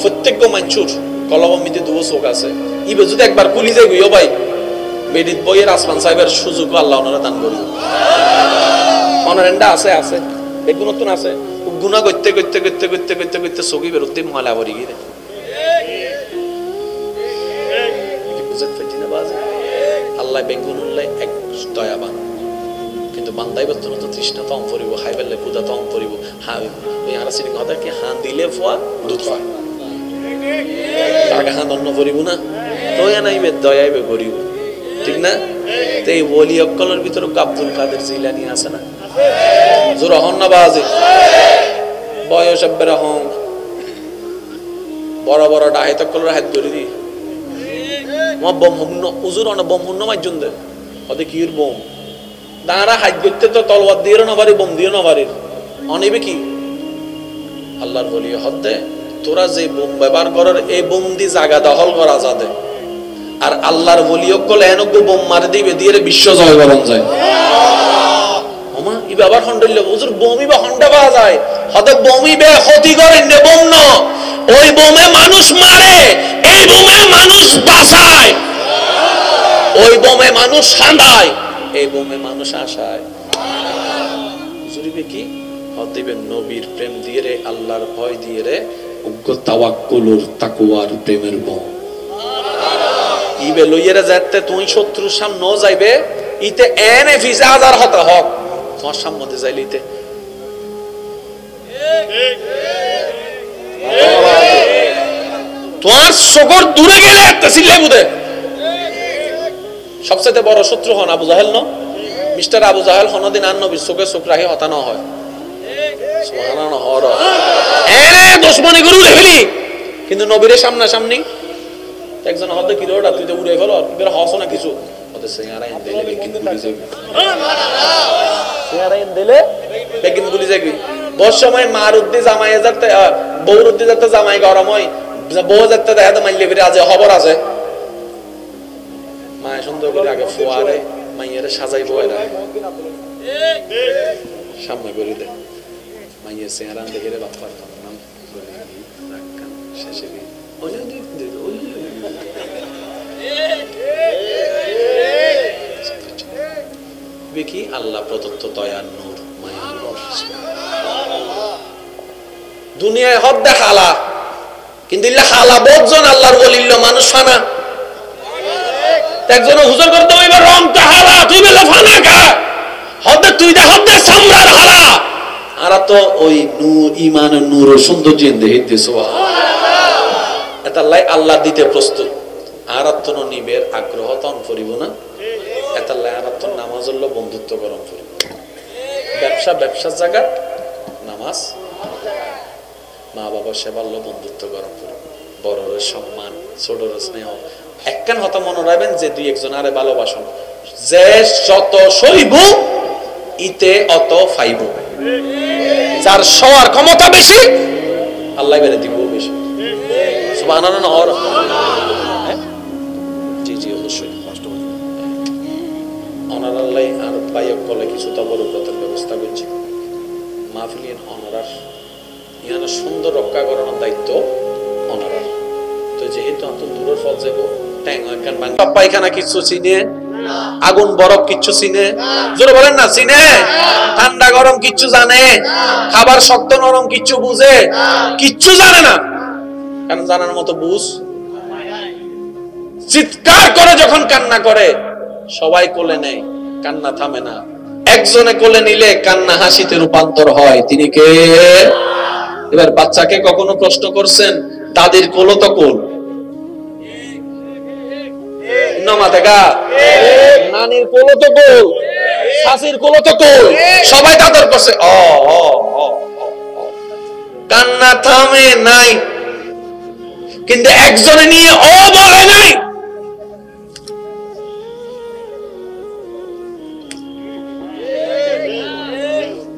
প্রত্যেক মানুষের কলমের মধ্যে দুটো চোখ আছে ইবে যদি একবার কুলি যায় গইও ভাই বেদিত বইয়ের আসমান সাহেবের সুযোগ আল্লাহ ওনারা দান করি অনারেন্ডা আছে আছে বেগুন নতুন আছে গুনাহ করতে করতে করতে করতে করতে করতে চোখই বেরোতে ময়লা ভরি গিয়ে আল্লাহ বেগুন উল্লাই এক দয়াবান কিন্তু বান্দাই বর্তমান তো তৃষ্ণা তম পড়িব খাই পেলে পূজা তম পড়িব হ্যাঁ ওই আর সিটি কথা কি হাঁ দিলে ফোয়া দুধ হয় তাকে হাঁ দণ্ড পড়িব না তো নাইবে দয়াইবে করিব ঠিক না তো এই ওলি অক্কলের ভিতরে আব্দুল কাদের জিলানি আছে না জোর হন না বাজে বয়স এব্বের হন বড় বড় ডাহিত অক্কলের হাত ধরে দি আমার বম হুন্ন উজুর অনেক বম হুন্ন মাইজন দে ওদের কির বম দাঁড়া হাত করতে তো তলওয়ার দিয়ে না পারি বম দিয়ে না পারি অনেবে কি আল্লাহর বলি হতে তোরা যে বোম ব্যবহার করার এই বোম দিয়ে জায়গা দখল করা যাবে আর আল্লাহর বলি অকল এনক বোম মারি দিবে দিয়ে বিশ্ব জয় করন যায় ওমা ই বাবার হন্ডল হুজুর বোমই বা হন্ডা পাওয়া যায় হতে বোমই বে ক্ষতি করেন নে বোম না ওই বোমে মানুষ মারে এই বোমে মানুষ বাঁচায় ওই বোমে মানুষ সাঁদায় এই বোমে মানুষ আসায় হুজুরিবে কি দিবেন নবীর প্রেম দিয়ে রে, আল্লাহর ভয় দিয়ে রে, উগ্র তাওয়াক্কুলুর তাকওয়ার প্রেমের বম ইবে লইয়েরা যাতে তুই শত্রুর সামনে ন যাইবে ইতে এনে ফিসে হাজার হতা হক তোমার সামনে যাইলিতে তোমার সকর দূরে গেলে একটা সিলে বুদে সবচেয়ে বড় শত্রু হন আবু জাহেল ন মিস্টার আবু জাহেল হনদিন আর নবীর চোখে চোখ রাখি হতা না হয় সুবহানাল্লাহ হর এনে দুশমনি গুরু লেভেলি কিন্তু নবীর সামনাসামনি একজন হতে কি রোডা তুই তো উড়ে গেল এবার হস না কিছু ওদের সিঙ্গারা এনে দিলে কিন্তু গুলি যাবে সিঙ্গারা এনে দিলে কিন্তু গুলি যাবে বহু সময় মারুদ্দি জামাই যাতে বৌরুদ্দি যাতে জামাই গরম হয় বউ যাতে দেখা তো মাইলে ফিরে আছে খবর আছে মায়ের সুন্দর করে আগে ফোয়ারে মাইয়ের সাজাইবো এরা সামনে করে দেয় মাইয়ের সিঙ্গারা দেখে রে বাপ্পার নাম শেষে কি আল্লাহ প্রদত্ত দয়ার নূর মায়ার নূর দুনিয়ায় হদ দেখালা কিন্তু ইল্লা খালা বহুজন আল্লাহর ওলিল্লা মানুষ ফানা একজন হুজুর করতে হইবে রং তাহালা তুই বেলা ফানা কা হদ তুই দে হদ সামরার হালা আর তো ওই নূর ঈমানের নূর সৌন্দর্য দেখিতে সুবহানাল্লাহ এটা আল্লাহ দিতে প্রস্তুত আর তো নিবের আগ্রহ তন করিব না এটা আর তো নামাজ হলো বন্ধুত্ব গরম করিব ব্যবসার জায়গা নামাজ মা বাবার সেবা হলো বন্ধুত্ব গরম করিব বড়র সম্মান ছোটর স্নেহ একখান হতা মনে রাখবেন যে দুই একজন আরে ভালোবাসন যে যত সইব ইতে অত ফাইব যার সওয়ার ক্ষমতা বেশি আল্লাহ বেড়ে দিব বেশি সুবহানাল্লাহ জি জি অবশ্যই অনারাল্লাহ আর বাইক কলে কিছু তবরকতের ব্যবস্থা করছি মাহফিলিন অনারার ইয়ানা সুন্দর রক্ষা করানোর দায়িত্ব অনারার তো যেহেতু অত দূরের ফল যাবো পায়খানা কিছু চিনে আগুন বরফ কিচ্ছু চিনে জোরে বলেন না চিনে ঠান্ডা গরম কিচ্ছু জানে খাবার শক্ত নরম কিচ্ছু বুঝে কিচ্ছু জানে না কারণ জানার মতো বুঝ চিৎকার করে যখন কান্না করে সবাই কোলে নেয় কান্না থামে না একজনে কোলে নিলে কান্না হাসিতে রূপান্তর হয় তিনি কে এবার বাচ্চাকে কখনো প্রশ্ন করছেন দাদির কোল তো কোল নানির কোল তো কোল শাশির কোল তো কোল সবাই তাদের কাছে কান্না থামে নাই কিন্তু একজনে নিয়ে ও বলে নাই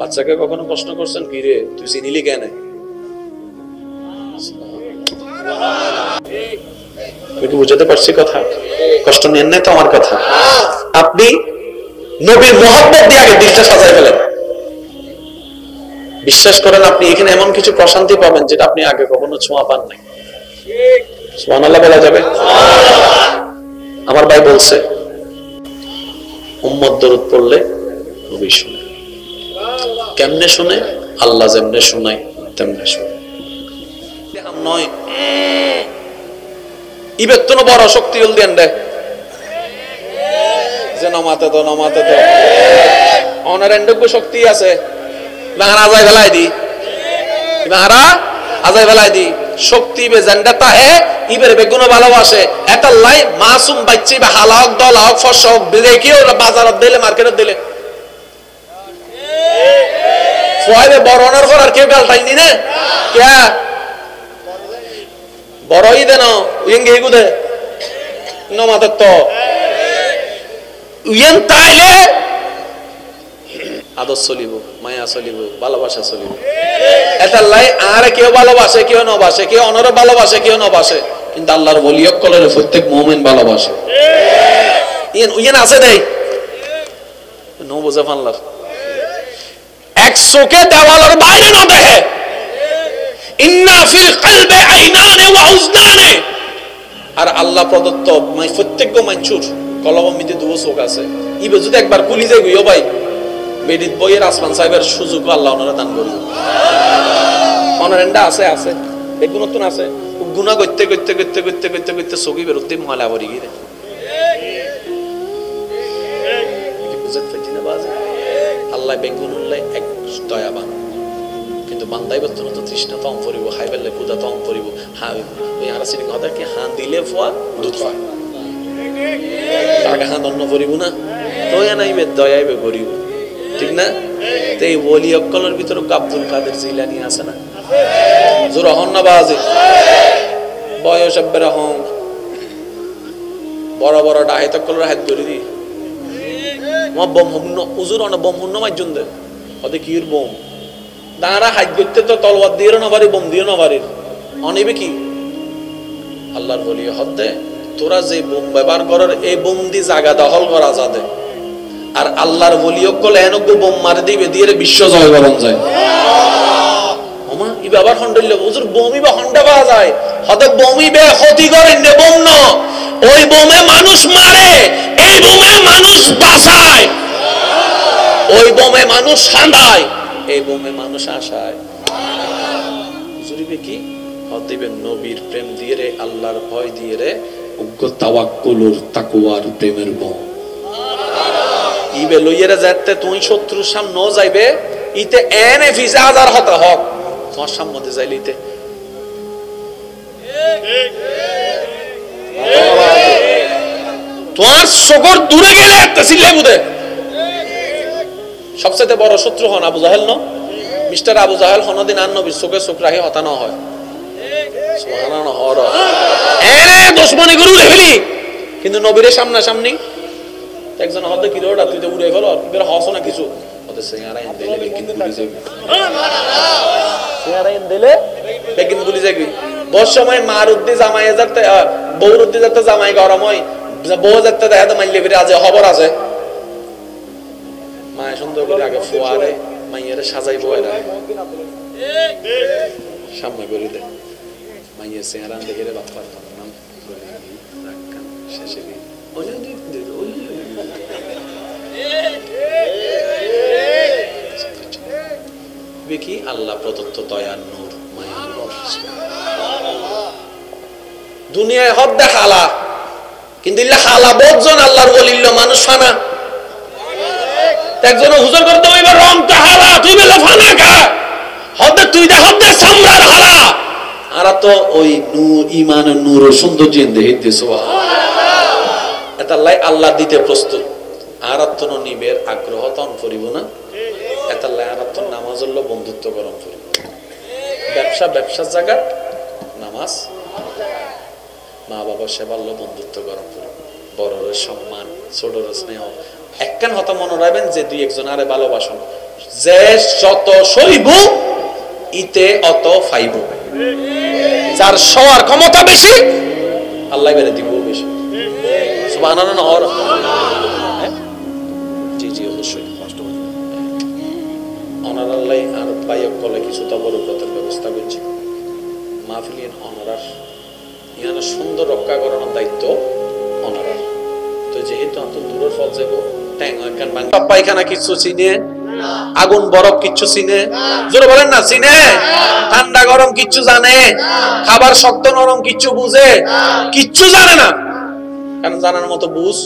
বাচ্চাকে কখনো প্রশ্ন করছেন কি রে তুই চিনিলি কেন বুঝাতে পারছি কথা কষ্ট নেন নাই তো আমার কথা আপনি নবীর মহব্বত দিয়ে আগে দিলটা সাজাই ফেলেন বিশ্বাস করেন আপনি এখানে এমন কিছু প্রশান্তি পাবেন যেটা আপনি আগে কখনো ছোঁয়া পান নাই সুবহানাল্লাহ বলা যাবে আমার ভাই বলছে উম্মত দরুদ পড়লে নবী শুনে কেমনে শুনে আল্লাহ যেমনে শোনায় তেমনে শুনে নয় ইবের তো বড় শক্তি হল দেন রে যে নমাতে তো অনার এন্ডক শক্তি আছে বাহারা আজাই ফেলাই দি বাহারা আজাই ফেলাই দি শক্তি বে জান্ডাতা হে ইবের বেগুনো ভালোবাসে এটা লাই মাসুম বাচ্চি বা হালাক দল হক ফসক বিদেকিও বাজারত দিলে মার্কেটত দিলে ফয়বে বড়নার ঘর আর কেউ গালটাই নি না কে বড়ই দেন উইঙ্গে গুদে নমাতে তো উইন তাইলে আদর চলিব মায়া চলিব ভালোবাসা চলিব এটা লাই আর কেউ ভালোবাসে কেউ নবাসে কেউ অনরে ভালোবাসে কেউ নবাসে কিন্তু আল্লাহর ওলি সকলের প্রত্যেক মুমিন ভালোবাসে ইয়েন আছে দেই নো বুঝা ফানলার এক চোখে দেওয়ালের বাইরে না দেখে ইন্না ফিল কলবে আইনানে ওয়া উজনানে আর আল্লাহ প্রদত্ত প্রত্যেক মানুষের কলবের মধ্যে দুটো চোখ আছে ইবে যদি একবার কুলি যায় গইও ভাই বেডিত বইয়ের আসমান সাহেবের সুযোগ আল্লাহ ওনারা দান করি অনারেন্ডা আছে আছে বেগুন নতুন আছে গুণা করতে করতে করতে করতে করতে করতে চকি বেরোতে ময়লা ভরি গিয়ে আল্লাহ বেগুন উল্লাই এক দয়াবান কিন্তু বান্দাই বর্তন তো তৃষ্ণা তম পরিব হাই বেললে পূজা তম পরিব হ্যাঁ ওই আর সিটি কথা কি হাঁ দিলে ফোয়া দুধ ফা টাকা হাঁ দন্ন পরিব না দয়া নাইবে দয়াইবে গরিব ঠিক না তো এই ওলি অক্কলের ভিতরে আব্দুল কাদের জিলানি আছে না জোর হন না বাজে বয়স এব্বের হন বড় বড় ডাহে তক্কলের হাত ধরে দি বম হুন্ন উজুর অনে বম হুন্ন মাইজন দে ওদে কির বম দাঁড়া হাত করতে তো তলওয়ার দিয়ে না পারি বম দিয়ে না পারি অনিবে কি আল্লাহর বলি হদ্দে তোরা যে বোম ব্যবহার করার এই বোম দিয়ে জায়গা দখল করা যাবে আর আল্লাহর বলি অকল এনক বোম মারে দিবে দিয়ে বিশ্ব জয় করন যায় ওমা ই ব্যবহার হন্ডল হুজুর বোমই বা হন্ডা পাওয়া যায় হদে বোমই বে ক্ষতি করেন নে বোম না ওই বোমে মানুষ মারে এই বোমে মানুষ বাঁচায় ওই বোমে মানুষ সাঁদায় এই বোমে মানুষ আশায় হুজুরিবে কি হদিবে নবীর প্রেম দিয়ে রে আল্লাহর ভয় দিয়ে রে উগ্র তাওয়াক্কুলুর তাকওয়ার প্রেমের বোম ইবে লইয়েরা যাতে তুই শত্রুর সামনে ন যাইবে ইতে এনে ফিজা হাজার হতে হক তোমার সামনে যাইলিতে তোমার সকর দূরে গেলে একটা সিল্লাই বুদে সবচেয়ে বড় শত্রু হন আবু জাহেল ন মিস্টার আবু জাহেল হনদিন আর নবীর চোখে চোখ রাখি হতা না হয় সুবহানাল্লাহ হর এনে দুশমনি গুরু লেভেলি কিন্তু নবীর সামনাসামনি একজন হতে কিলোটা তুই তো উড়ে ফেলো এবার হস না কিছু ওদের সিঙ্গারা এনে দিলে কিন্তু গুলি যাবে সিঙ্গারা এনে দিলে কিন্তু গুলি যাবে বস সময় মার উদ্দি জামাই যাতে বউর উদ্দি যাতে জামাই গরম হয় বউ যাতে দেখা তো মাইলে ফিরে আছে খবর আছে মায়ের সুন্দর করে আগে ফোয়ারে মাইয়ের সাজাইবো এরা সামনে করে দেয় মাইয়ের সিঙ্গারা দেখে রে বাপ পারতাম নাম শেষে গিয়ে কি আল্লাহ প্রদত্ত দয়ার নূর মায়া দুনিয়ায় হদ দেখালা কিন্তু ইল্লা খালা বহুজন আল্লাহর ওলিল্ল মানুষ ফানা একজন হুজুর করতে হইবে রং কাহালা তুই বলে ফানা কা হদে তুই দে হদে সামরার হালা আর তো ওই নূর ঈমানের নূর ও সৌন্দর্য দেখিতে সুবহানাল্লাহ এটা আল্লাহ দিতে প্রস্তুত আর তো নিবের আগ্রহ তন করিব না এটা আর তো নামাজ হলো বন্ধুত্ব গরম করিব ব্যবসা ব্যবসার জায়গা নামাজ মা বাবার সেবা হলো বন্ধুত্ব গরম করিব বড়রের সম্মান ছোটর স্নেহ একখান হত মনে রাখবেন যে দুই একজন আরে ভালোবাসন যে যত সইব ইতে অত ফাইব যার সওয়ার ক্ষমতা বেশি আল্লাহ বেড়ে দিব বেশি সুবহানাল্লাহ হর জি জি অবশ্যই কষ্ট হবে অনার আল্লাহ আর বাইক কলে কিছু তবরকতের ব্যবস্থা করছি মাহফিলিন অনারার ইয়ানা সুন্দর রক্ষা করানোর দায়িত্ব অনারার তো যেহেতু অত দূরের ফল যাব পায়খানা কিছু চিনে আগুন বরফ কিচ্ছু চিনে জোরে বলেন না চিনে ঠান্ডা গরম কিচ্ছু জানে খাবার শক্ত নরম কিচ্ছু বুঝে কিচ্ছু জানে না কেন জানার মতো বুঝ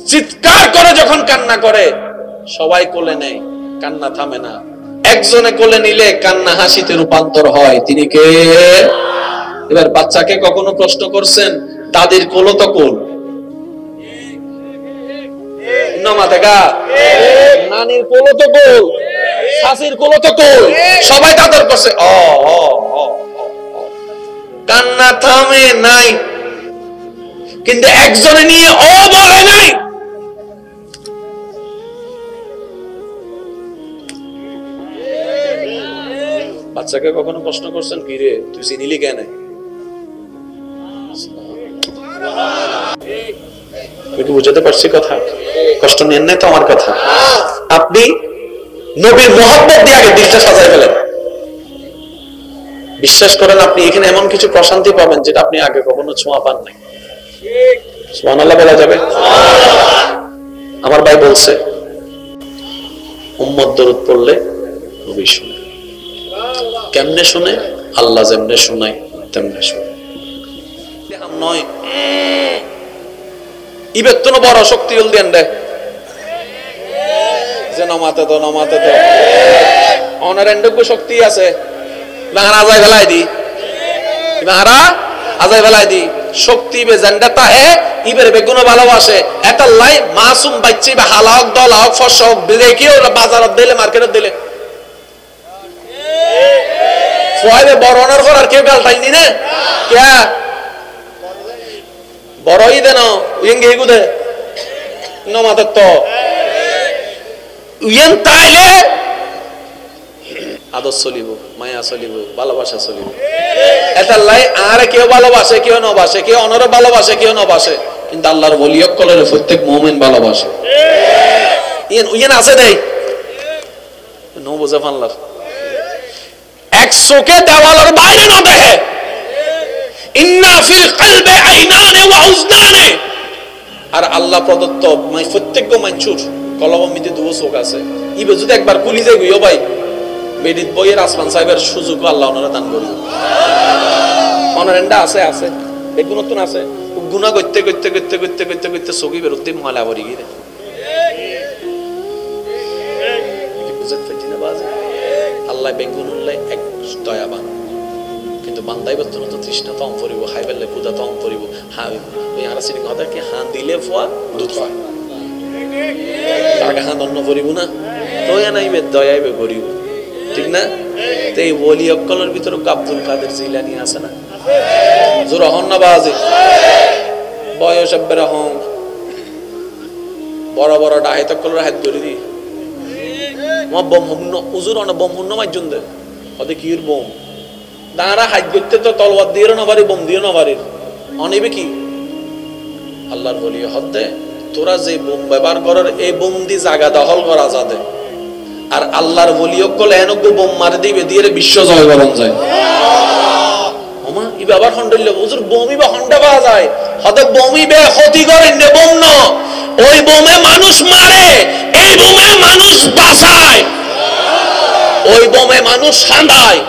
চিৎকার করে যখন কান্না করে সবাই কোলে নেয় কান্না থামে না একজনে কোলে নিলে কান্না হাসিতে রূপান্তর হয় তিনি কে এবার বাচ্চাকে কখনো প্রশ্ন করছেন দাদির কোল তো কোল নানির কোল তো কোল শাশির কোল তো কোল সবাই তাদের করছে কান্না থামে নাই কিন্তু একজনে নিয়ে ও বলে নাই বাচ্চাকে কখনো প্রশ্ন করছেন কি রে তুই চিনিলি কেন বুঝাতে পারছি কথা কষ্ট নেন নাই তো আমার কথা আপনি নবীর মহব্বত দিয়ে আগে দিলটা সাজাই ফেলেন বিশ্বাস করেন আপনি এখানে এমন কিছু প্রশান্তি পাবেন যেটা আপনি আগে কখনো ছোঁয়া পান নাই সুবহানাল্লাহ বলা যাবে আমার ভাই বলছে উম্মত দরুদ পড়লে নবী শুনে। কেমনে শুনে? আল্লাহ যেমনে শোনায় তেমনে শুনে। নয় ইবের তো বড় শক্তি হল দেন রে যে নমাতে তো অনার এন্ডক শক্তি আছে বাহারা আজাই ফেলাই দি বাহারা আজাই ফেলাই দি শক্তি বে জেন্ডাতা হে ইবের বেগুনো ভালোবাসে এটা লাই মাসুম বাচ্চি বা হালাক দল হক ফসক বিদেকিও বাজারত দিলে মার্কেটত দিলে ফয়বে বড় অনার করার কেউ গালটাইনি না কে বড়ই দেন উইঙ্গে গুদে নমাতে তো উইন তাইলে আদর চলিব মায়া চলিব ভালোবাসা চলিব এটা লাই আর কেউ ভালোবাসে কেউ নবাসে কেউ অনরে ভালোবাসে কেউ নবাসে কিন্তু আল্লাহর ওলি সকলের প্রত্যেক মুমিন ভালোবাসে ইয়েন আছে দেই নো বুঝে ফানলার এক চোখে দেওয়ালের বাইরে না দেখে ইন্না ফিল কলবি আইনানে ওয়া উজনানে আর আল্লাহ প্রদত্ত প্রত্যেক মানুষের কলবের মধ্যে দুটো চোখ আছে ইবে যদি একবার কুলি যায় গইও ভাই বেদিত বইয়ের আসমান সাহেবের সুযোগ আল্লাহ ওনারা দান করি অনারেন্ডা আছে আছে বেগুন নতুন আছে গুনাহ করতে করতে করতে করতে করতে করতে চোখই বেরোতে ময়লা ভরি গিয়ে বুঝতে পারছি না বাজে আল্লাহ বেগুন উল্লাই এক দয়াবান কিন্তু বান্দাই বর্তন তো তৃষ্ণা তম পরিব হাই বেললে পূজা তম পরিব হ্যাঁ ওই আর সিনি কথা কি হাঁ দিলে ফোয়া দুধ পায় তাকে হাঁ দন্ন পরিব না দয়া নাইবে দয়াইবে করিব ঠিক না তো এই ওলি অক্কলের ভিতরে আব্দুল কাদের জিলানি আছে না জোর হন না বাজে বয়স এব্বের হন বড় বড় ডাহে তক্কলের হাত ধরে দি বম হুন্ন উজুর অনেক বম হুন্ন মাইজন দে ওদের কির বম দাঁড়া হাত করতে তো তলওয়ার দিয়ে না পারি বম দিয়ে না পারি অনিবে কি আল্লাহর বলি হদ্দে তোরা যে বোম ব্যবহার করার এই বোম দি জায়গা দখল করা যাবে আর আল্লাহর বলি অকল এনক বোম মারে দিবে দিয়ে বিশ্ব জয় করন যায় ওমা ই ব্যবহার হন্ডল হুজুর বোমই বা হন্ডা পাওয়া যায় হদে বোমই বে ক্ষতি করেন নে বোম না ওই বোমে মানুষ মারে এই বোমে মানুষ বাঁচায় ওই বোমে মানুষ সাঁদায়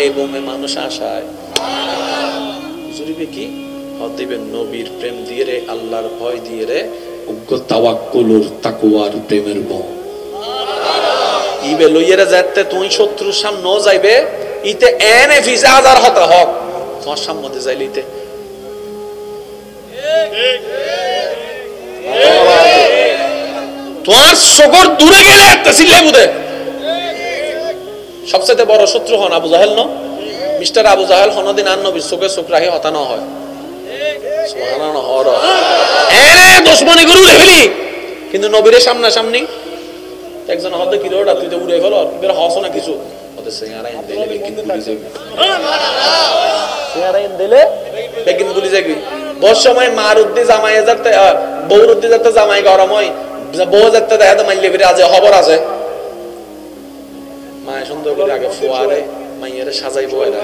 এই বোমে মানুষ আশায় হুজুরিবে কি হদিবে নবীর প্রেম দিয়ে রে আল্লাহর ভয় দিয়ে রে উগ্র তাওয়াক্কুলুর তাকওয়ার প্রেমের বোম ইবে লইয়েরে যাতে তুই শত্রুর সামনে যাইবে ইতে এনে ফিজা হাজার হতে হক তোমার সামনে যাইলিতে তোমার সকর দূরে গেলে একটা সিল্লাই বুদে সবচেয়ে বড় শত্রু হন আবু জাহেল ন মিস্টার আবু জাহেল হনদিন আর নবীর চোখে চোখ রাখি হতানো হয় সুবহানাল্লাহ হর এনে দুশমনি গুরু লেভেলি কিন্তু নবীর সামনাসামনি একজন হতে কি রোড তুই তো উড়ে ফেলো বের হস না কিছু ওদের সিঙ্গারা এনে দিলে বেকিন গুলি যাবে সিঙ্গারা এনে দিলে বেকিন গুলি যাবে বস সময় মার উদ্দি জামাই যাতে বউর উদ্দি যাতে জামাই গরম হয় বউ যাতে দেখা তো মাইলে ফিরে আছে খবর আছে মায় সুন্দর করে আগে ফোয়ারে মাইয়ের সাজাইবো এরা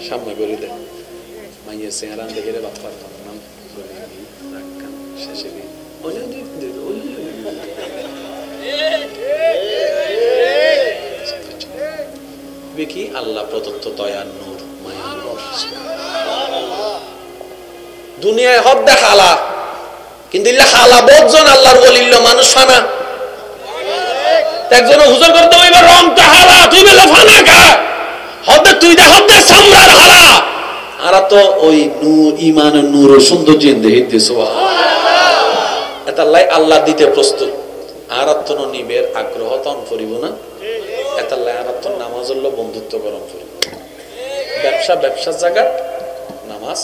সামনে করে দে মাইয়ের সিঙ্গারা দেখে রে বাপ পারতাম না শেষে কি আল্লাহ প্রদত্ত দয়ার নূর মায়া নূর দুনিয়ায় হদ দেখালা কিন্তু ইল্লা খালা বহুজন আল্লাহর ওলিল্ল মানুষ ফানা একজন হুজুর করতে হইবে রং তা হালা তুই বলে ফানা কা হদ তুই দে হদ সামরার হালা আর তো ওই নূর ঈমানের নূর ও সৌন্দর্য দেখিতে সুবহানাল্লাহ এটা আল্লাহ দিতে প্রস্তুত আর তো নিবের আগ্রহ তন করিব না এটা আর তো নামাজ হলো বন্ধুত্ব গরম করিব ব্যবসার জায়গা নামাজ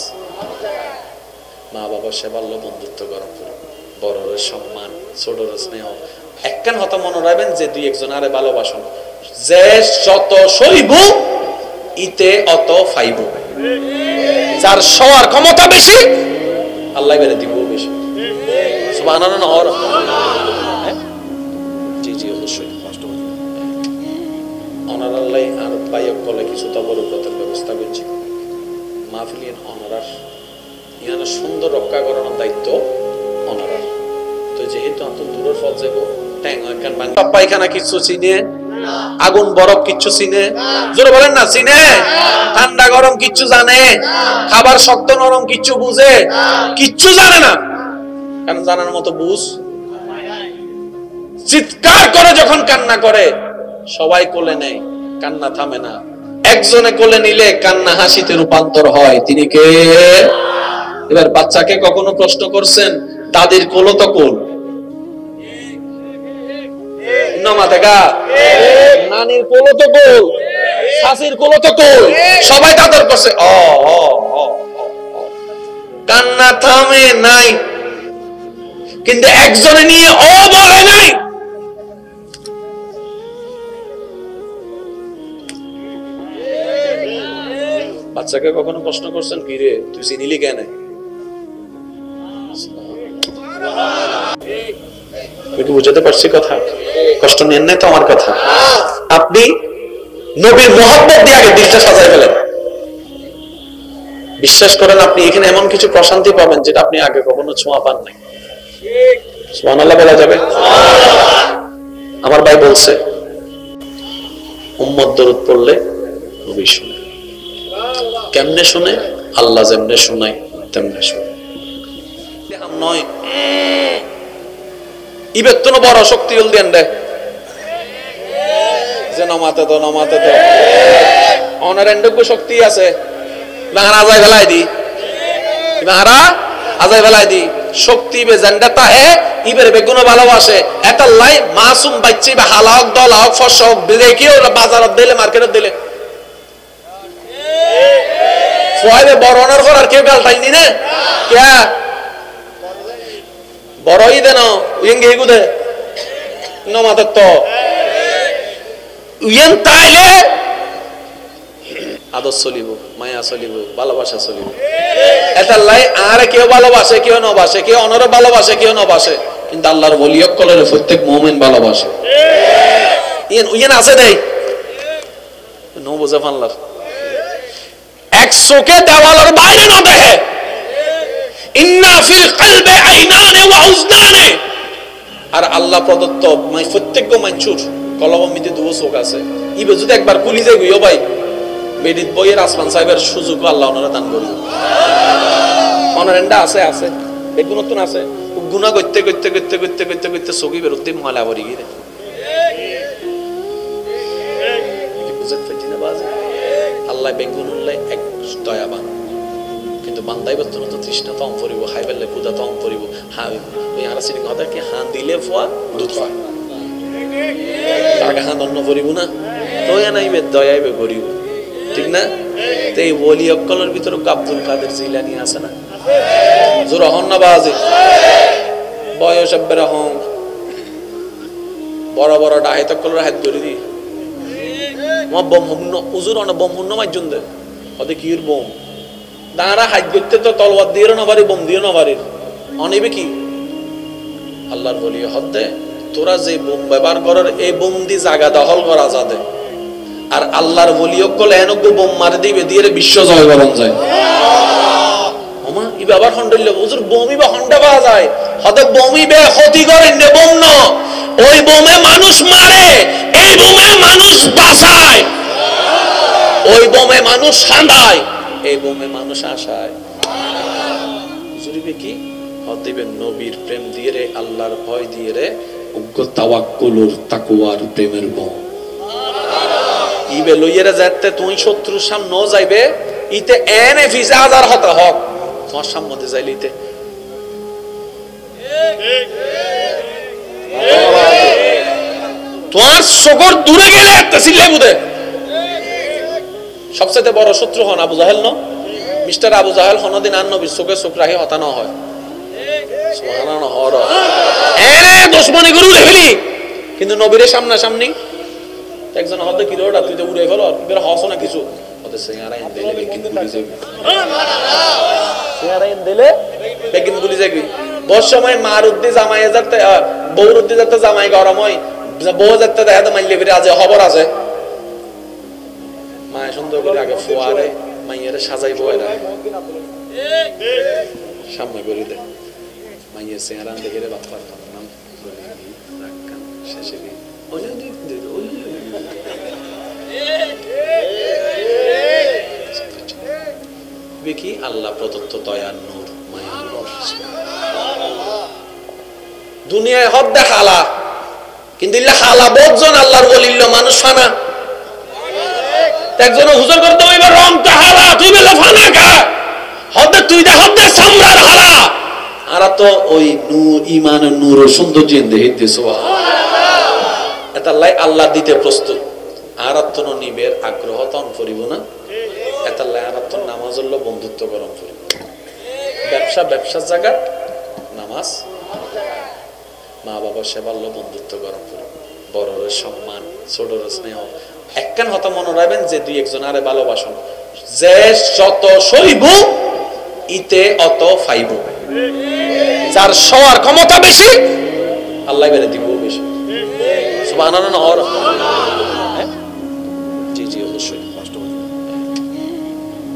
মা বাবা সেবা হলো বন্ধুত্ব গরম করিব বড়র সম্মান ছোটর স্নেহ একখান হতা মনে রাখবেন যে দুই একজন আরে ভালোবাসন যে যত সইব ইতে অত ফাইব যার সওয়ার ক্ষমতা বেশি আল্লাহ বেড়ে দিব বেশি সুবহানাল্লাহ জি জি অবশ্যই কষ্ট হবে অনার আল্লাহ আর বাইক বলে কিছু তবরকতের ব্যবস্থা করছি মাহফিলিন অনারার ইয়ানা সুন্দর রক্ষা করানোর দায়িত্ব অনারার তো যেহেতু অত দূরের ফল যাব পায়খানা কিচ্ছু চিনে, আগুন বরফ কিচ্ছু চিনে, জোরে বলেন না চিনে, ঠান্ডা গরম কিচ্ছু জানে, খাবার শক্ত নরম কিচ্ছু বুঝে, কিচ্ছু জানে না। কেন জানার মতো বুঝ? চিৎকার করে যখন কান্না করে সবাই কোলে নেয়, কান্না থামে না। একজনে কোলে নিলে কান্না হাসিতে রূপান্তর হয়, তিনি কে? এবার বাচ্চাকে কখনো প্রশ্ন করছেন দাদির কোলও তো কোল, নানির কোলও তো কোল, শাশির কোলও তো কোল, সবাই তাদের করছে। কান্না থামে নাই, কিন্তু একজনে নিয়ে ও বলে নাই। বাচ্চাকে কখনো প্রশ্ন করছেন কি রে তুই চিনিলি কেন? বুঝাতে পারছি কথা? কষ্ট নেন নাই তো আমার কথা? আপনি নবীর মোহাম্মত দিয়ে আগে দিলটা সাজাই ফেলেন, বিশ্বাস করেন আপনি এখানে এমন কিছু প্রশান্তি পাবেন যেটা আপনি আগে কখনো ছোঁয়া পান নাই। সুবহানাল্লাহ বলা যাবে? আমার ভাই বলছে উম্মত দরুদ পড়লে নবী শুনে। কেমনে শুনে? আল্লাহ যেমনে শোনায় তেমনে শুনে। নয় ইবেতন বড় শক্তি হল দেন দে যে নমাতে তো অনারেন্ডক শক্তি আছে, বাহারা আজাই ফেলাই দি, বাহারা আজাই ফেলাই দি শক্তি বে জেন্ডাতা হে ইবের বেগুন ভালোবাসে এটা লাই মাসুম বাচ্চি বা হালাক দল হক ফসক বিদেকি ওরা বাজারত দিলে মার্কেটত দিলে ফয়বে বড়নের পর আর কেউ গালটাইনি না কে বড়ই দেন উইঙ্গে গুদে নমাতে তো উইন তাইলে আদর চলিব, মায়া চলিব, ভালোবাসা চলিব। এটা লাই আর কেউ ভালোবাসে কেউ নবাসে, কেউ অনর ভালোবাসে কেউ নবাসে, কিন্তু আল্লাহর ওলিয়ক কলের প্রত্যেক মুমিন ভালোবাসে। ইয়েন আছে দেই নো বুঝে ফানলার এক চোখে দেওয়ালের বাইরে না দেখে। ইন্না ফিল কলবি আইনানে ওয়া উজনানে, আর আল্লাহ প্রদত্ত প্রত্যেক মানুষের কলবের মধ্যে দুটো চোখ আছে। ইবে যদি একবার কুলি যায় গইও ভাই বেডিত বইয়ের আসমান সাহেবের সুযোগ আল্লাহ ওনারা দান করি। অনারেন্ডা আছে আছে বেগুনতন আছে গুনাহ করতে করতে করতে করতে করতে করতে চোখই বেরোতে ময়লা ভরি গিয়ে আল্লাহ বেগুন এক দয়াবান, কিন্তু বান্দাই বর্তমান তো তৃষ্ণা তম পড়িব, হাই বেললে ক্ষুধা তম পড়িব। হ্যাঁ ওই হারা সিটি কথা কি হাঁ দিলে ফোয়া দুধ পায় তাকে হাঁ দন্ন পড়িব না তো নাইবে দয়াইবে করিব, ঠিক না? তো এই ওলি অক্কলের ভিতরে আব্দুল কাদের জিলানী আছে না, জোর হন না বাজে বয়স এব্বের হন বড় বড় ডাহে তক্কলের হাত ধরে দি বম হুন্ন উজুর অনেক বম হুন্ন মাইজন দে ওদের কির বোম দাঁড়া হাত করতে তো তলওয়ার দিয়ে না পারি বম দিয়ে না পারি অনেবে কি আল্লাহর বলি হদ্দে তোরা যে বোম ব্যবহার করার এই বোম দি জায়গা দখল করা যাবে, আর আল্লাহর ওলিয়ক কলে এনক বোম মারি দিবে দিয়ে বিশ্ব জয় করন যায়। ওমা ই বাবার হন্ডল হুজুর বোমই বা হন্ডা পাওয়া যায় হতে বোমই বে ক্ষতি করেন নে বোম ন, ওই বোমে মানুষ মারে, এই বোমে মানুষ বাঁচায়, ওই বোমে মানুষ সাঁদায়, এই বোমে মানুষ আশায়। হুজুরিবে কি হদিবে নবীর প্রেম দিয়ে রে, আল্লাহর ভয় দিয়ে রে, উগ্র তাওয়াক্কুলুর তাকওয়ার প্রেমের বোম ইবে লইয়েরা যাতে তুই শত্রুর সামনে যাইবে ইতে এনে ফিজা হাজার হতে হক তোমার সামনে যাইলিতে তোমার সকর দূরে গেলে একটা সিল্লাই বুঝে সবচেয়ে বড় শত্রু হন আবু জাহেল ন মিস্টার আবু জাহেল হনদিন আর নবীর চোখে চোখ রাখি হতানো হয় সুবহানাল্লাহ হর এনে দুশমনি গুরু লেভেলি, কিন্তু নবীর সামনাসামনি একজন হতে কি রোড তুই তো উড়ে ফেলো বের হস না কিছু ওদের সিঙ্গারা এনে দিলে বেকিন গুলি যাবে, সিঙ্গারা এনে দিলে বেকিন গুলি যাবে। বহু সময় মার উদ্দি জামাই যাতে বউর উদ্দি যাতে জামাই গরম হয় বউ যাতে দেখা তো মাইলে ফিরে আছে খবর আছে মায়ের সুন্দর করে আগে ফোয়ারে মাইয়ের সাজাই বয়েরা সামনে করে দেয় মাইয়ের সিঙ্গারা দেখে বাপ্পার নাম কি আল্লাহ প্রদত্ত দয়ার নূর, মায়ার নূর। দুনিয়ায় হদ্দে খালা, কিন্তু ইল্লা খালা বহুজন আল্লাহর ওলিল্ল মানুষ ফানা। একজন হুজুর করতে হইবে রং তা হালা, তুই বলে ফানা খা হদ্দে, তুই দে হদ্দে সামরার হালা। আর তো ওই নূর, ঈমান ও নূর ও সৌন্দর্য দেহিতে সুবহানাল্লাহ। এতাল্লাই আল্লাহ দিতে প্রস্তুত। আর তো নিবের আগ্রহ তন করিব না। এতাল্লাই আর তো নামাজ হলো বন্ধুত্ব গরম করিব। ব্যবসা ব্যবসার জায়গা, নামাজ মা বাবার সেবা হলো বন্ধুত্ব গরম করিব। বড়র সম্মান, ছোটর স্নেহ। একখান হতা মনে রাখবেন যে দুই একজন আরে ভালোবাসন, যে যত সইব ইতে অত ফাইব। যার সওয়ার ক্ষমতা বেশি আল্লাহ বেড়ে দিব বেশি। সুবহানাল্লাহ। জি জি অবশ্যই।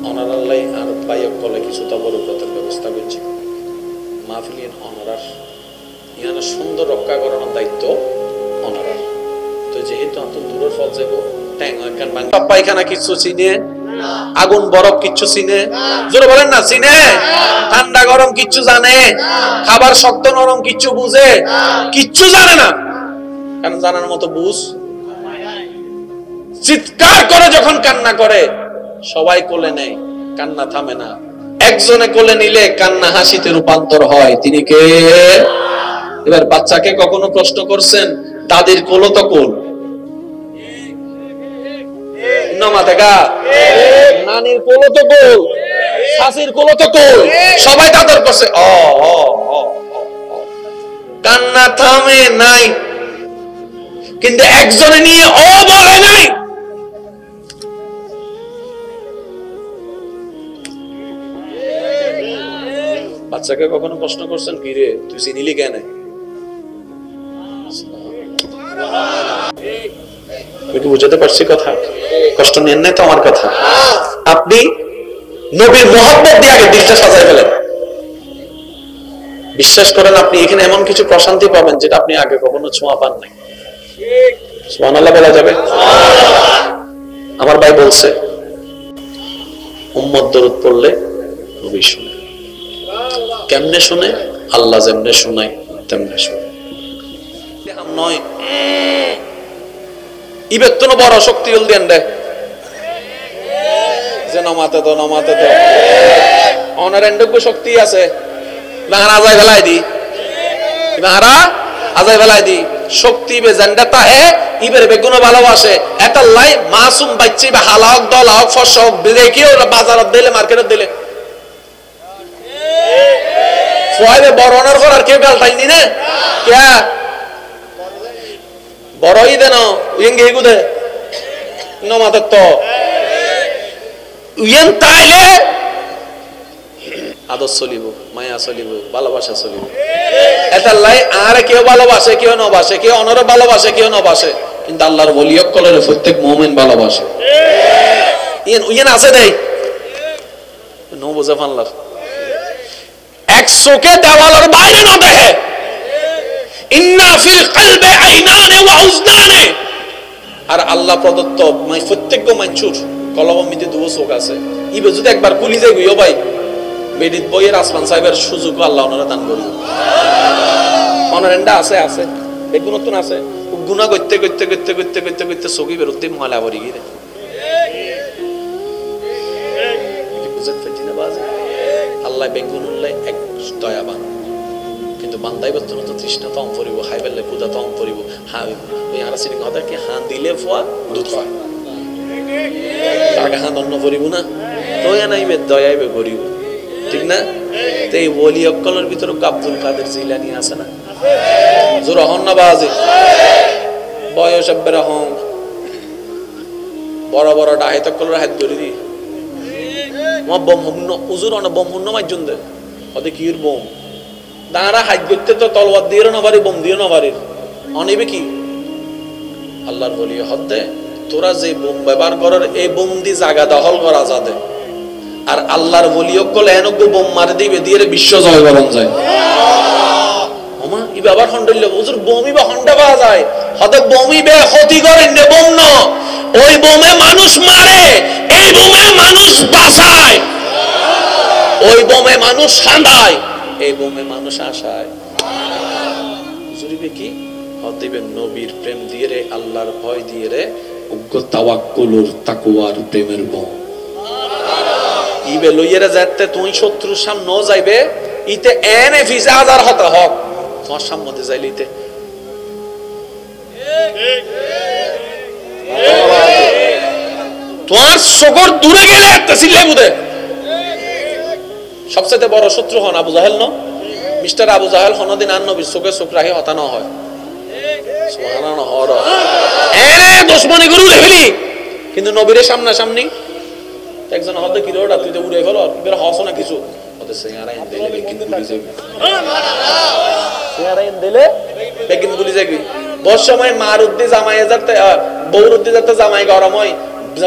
অনার আল্লাহ আর বাইক কলে কিছু তবরকতের ব্যবস্থা করছি। মাহফিলিন অনারার ইয়ানা সুন্দর রক্ষা করানোর দায়িত্ব অনারার। তো যেহেতু অত দূরের ফল যাব, পায়খানা কিছু চিনে, আগুন বরফ কিছু চিনে, জোরে বলেন না চিনে, ঠান্ডা গরম কিচ্ছু জানে, খাবার শক্ত নরম কিচ্ছু বুঝে, কিচ্ছু জানে না। কারণ জানার মতো বুঝ, চিৎকার করে যখন কান্না করে সবাই কোলে নেয়, কান্না থামে না। একজনে কোলে নিলে কান্না হাসিতে রূপান্তর হয়। তিনি কে? এবার বাচ্চাকে কখনো প্রশ্ন করছেন দাদির কোলো তো কোল, নানির কোলো তো কোল, শাশির কোলো তো কোল, সবাই তাদের করছে। কান্না থামে নাই, কিন্তু একজনে নিয়ে ও বলে নাই। বাচ্চাকে কখনো প্রশ্ন করছেন কি রে তুই চিনিলি কেন? বুঝাতে পারছি কথা? কষ্ট নেন নাই তো আমার কথা? আপনি নবীর মহব্বত দিয়ে আগে দিলটা সাজাই ফেলেন। বিশ্বাস করেন আপনি এখানে এমন কিছু প্রশান্তি পাবেন যেটা আপনি আগে কখনো ছোঁয়া পান নাই। সুবহানাল্লাহ বলা যাবে? আমার ভাই বলছে উম্মত দরুদ পড়লে নবী শুনে। কেমনে শুনে? আল্লাহ যেমনে শোনায় তেমনে শুনে। নয় ইবের তো বড় শক্তি হল দেন দে যে নমাতে তো নমাতে তো অনারেন্ডজ্ঞ শক্তি আছে। বাহারা আজাই ফেলাই দি, বাহারা আজাই ফেলাই দি শক্তি বে জেন্ডাতা হে ইবের বেগুন ভালোবাসে। এটা লাই মাসুম বাচ্চি বা হালাওক দল হোক ফসল হোক বিদেকিও বাজারত দিলে মার্কেটত দিলে ফয়বে বড়নার করার কেউ গালটাইনি না কে বড়ই দেন উইঙ্গে গুদে নমাতে তো উইন তাইলে আদর চলিব, মায়া চলিব, ভালোবাসা চলিব। এটা লাই আর কেউ ভালোবাসে কেউ নবাসে, কেউ অনর ভালোবাসে কেউ নবাসে, কিন্তু আল্লাহর ওলিয়ক কলের প্রত্যেক মুমিন ভালোবাসে। ইয়েন উইন আছে দেই নো বুঝা ফানলার এক চোখে দেওয়ালের বাইরে না দেখে। ইন্না ফিল কলবি আইনানে ওয়া উজনানে। আর আল্লাহ প্রদত্ত প্রত্যেক মানুষের কলমের মধ্যে দুটো চোখ আছে। ইবে যদি একবার কুলি যায় গইও ভাই বেডিত বইয়ের আসমান সাহেবের সুযোগ আল্লাহ ওনারা দান করবে। অনারেন্ডা আছে আছে বেগুন নতুন আছে গুনাহ করতে করতে করতে করতে করতে করতে চোখি বেরোতে ময়লা ভরি গিয়ে আল্লাহ বেগুন এক দয়াবান, কিন্তু বান্দাই বর্তমান তো তৃষ্ণা তম পড়িব, হাই বেললে পূজা তম পড়িব। হ্যাঁ ওই আর সিটিং কথা কি হাঁ দিলে ফোয়া দুধ পায় তাকে হাঁ দন্ন পড়িব না তো নাইবে দয়াইবে করিব, ঠিক না? তো এই ওলি অক্কলের ভিতরে আব্দুল কাদের জিলানী আছে না? জোর হন না বাজে বয়স এব্বের হন বড় বড় ডাহে তক্কলের হাত ধরে দি বম উজুর অনেক বম হুন্ন মাইজন দে ওদের কির বোম দাঁড়া হাত করতে তো তলওয়ার দিয়ে না পারি, বোম দিয়ে না পারি অনেবে কি আল্লাহর বলি হদ্দে তোরা যে বোম ব্যবহার করার এই বোম দি জায়গা দখল করা যাবে। আর আল্লাহর বলি কলে এনক বোম মারে দিবে দিয়ে বিশ্ব জয় করন যায়। ওমা বাবার হন্ডল হুজুর বমি বা হন্ডা পাওয়া যায় হয়তো বমি বে ক্ষতি করেন রে বোম ন ওই বোমে মানুষ মারে এই বোমে মানুষ বাঁচায় ওই বোমে মানুষ সাঁদায় এই বোমে মানুষ আশায় হুজুরিবে কি হদিবে নবীর প্রেম দিয়ে রে আল্লাহর ভয় দিয়ে রে উগ্র তাওয়াক্কুলুর তাকওয়ার প্রেমের বোম ইবে লইয়েরা যাতে তুই শত্রুর সামনে যাইবে ইতে এনে ফিজা হাজার হতা হক তোমার সামনে যাইলিতে তোমার সকর দূরে গেলে একটা সিলে বুদে সবচেয়ে বড় শত্রু হন আবু জাহেল ন মিস্টার আবু জাহেল হনদিন আর নবীর চোখে চোখ রাখি হতা না হয় সুবহানাল্লাহ হর এনে দুশমনি গুরু লেভেলি কিন্তু নবীর সামনাসামনি একজন হতে কি রোডা তুই তো উড়ে ফেলো বের হস না কিছু ওদের সিঙ্গারা এনে দিলে কিন্তু গুলি যাবে সিঙ্গারা এনে দিলে বেকিন গুলি যাবে বস সময় মার উদ্দি জামাই যাতে বউর উদ্দি যাতে জামাই গরম হয়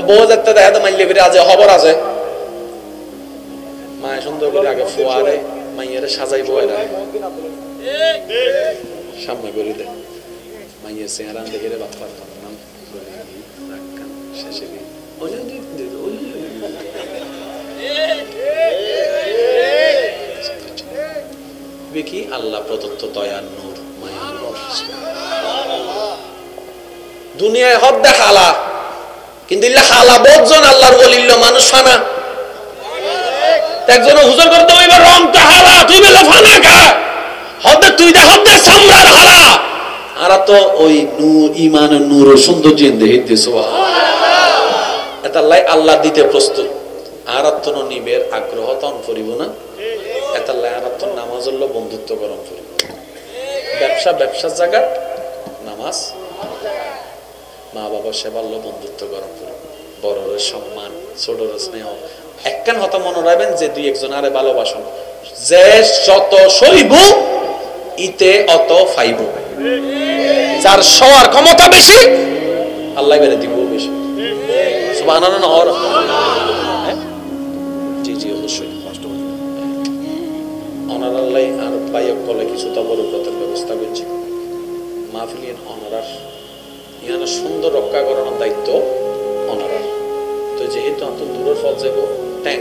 বউ যাতে দেখা তো মাইলে ফিরে আছে খবর আছে মায়ের সুন্দর করে আগে ফোয়ারে মাইয়ের সাজাইবো এরা সামনে করে দে মাইয়ের সিঙ্গারা দেখে রে বাপ পারতাম নাম শেষে গিয়ে কি আল্লাহ প্রদত্ত দয়ার নূর মায়ার নূর দুনিয়ায় হদ দেখালা কিন্তু ইল্লা খালা বহুজন আল্লাহর ওলিল্লা মানুষ ফানা একজন হুজুর করতে হইবে রং তাহালা তুই বেলা ফানা কা হদ তুই দে হদ সামরার হালা আর তো ওই নূর ঈমান নূর সৌন্দর্য দেখিতে সুবহানাল্লাহ এটা আল্লাহ দিতে প্রস্তুত আর তো নিবের আগ্রহ তন করিব না এটা আর তো নামাজ হলো বন্ধুত্ব গরম করিব ব্যবসার জায়গা নামাজ মা বাবার সেবা হলো বন্ধুত্ব গরম করিব বড়র সম্মান ছোটর স্নেহ একখান হতা মনে রাখবেন যে দুই একজন আরে ভালোবাসন যে যত সইব ইতে অত ফাইব যার সওয়ার ক্ষমতা বেশি আল্লাহ বেড়ে দিব বেশি সুবহানাল্লাহ জি জি অবশ্যই কষ্ট অনার আল্লাহ আর বাইক কলে কিছু তবরকতের ব্যবস্থা করছি মাহফিলিন অনারার ইহানা সুন্দর রক্ষা করানোর দায়িত্ব অনারার তো যেহেতু অত দূরের ফল যাবো ট্যাং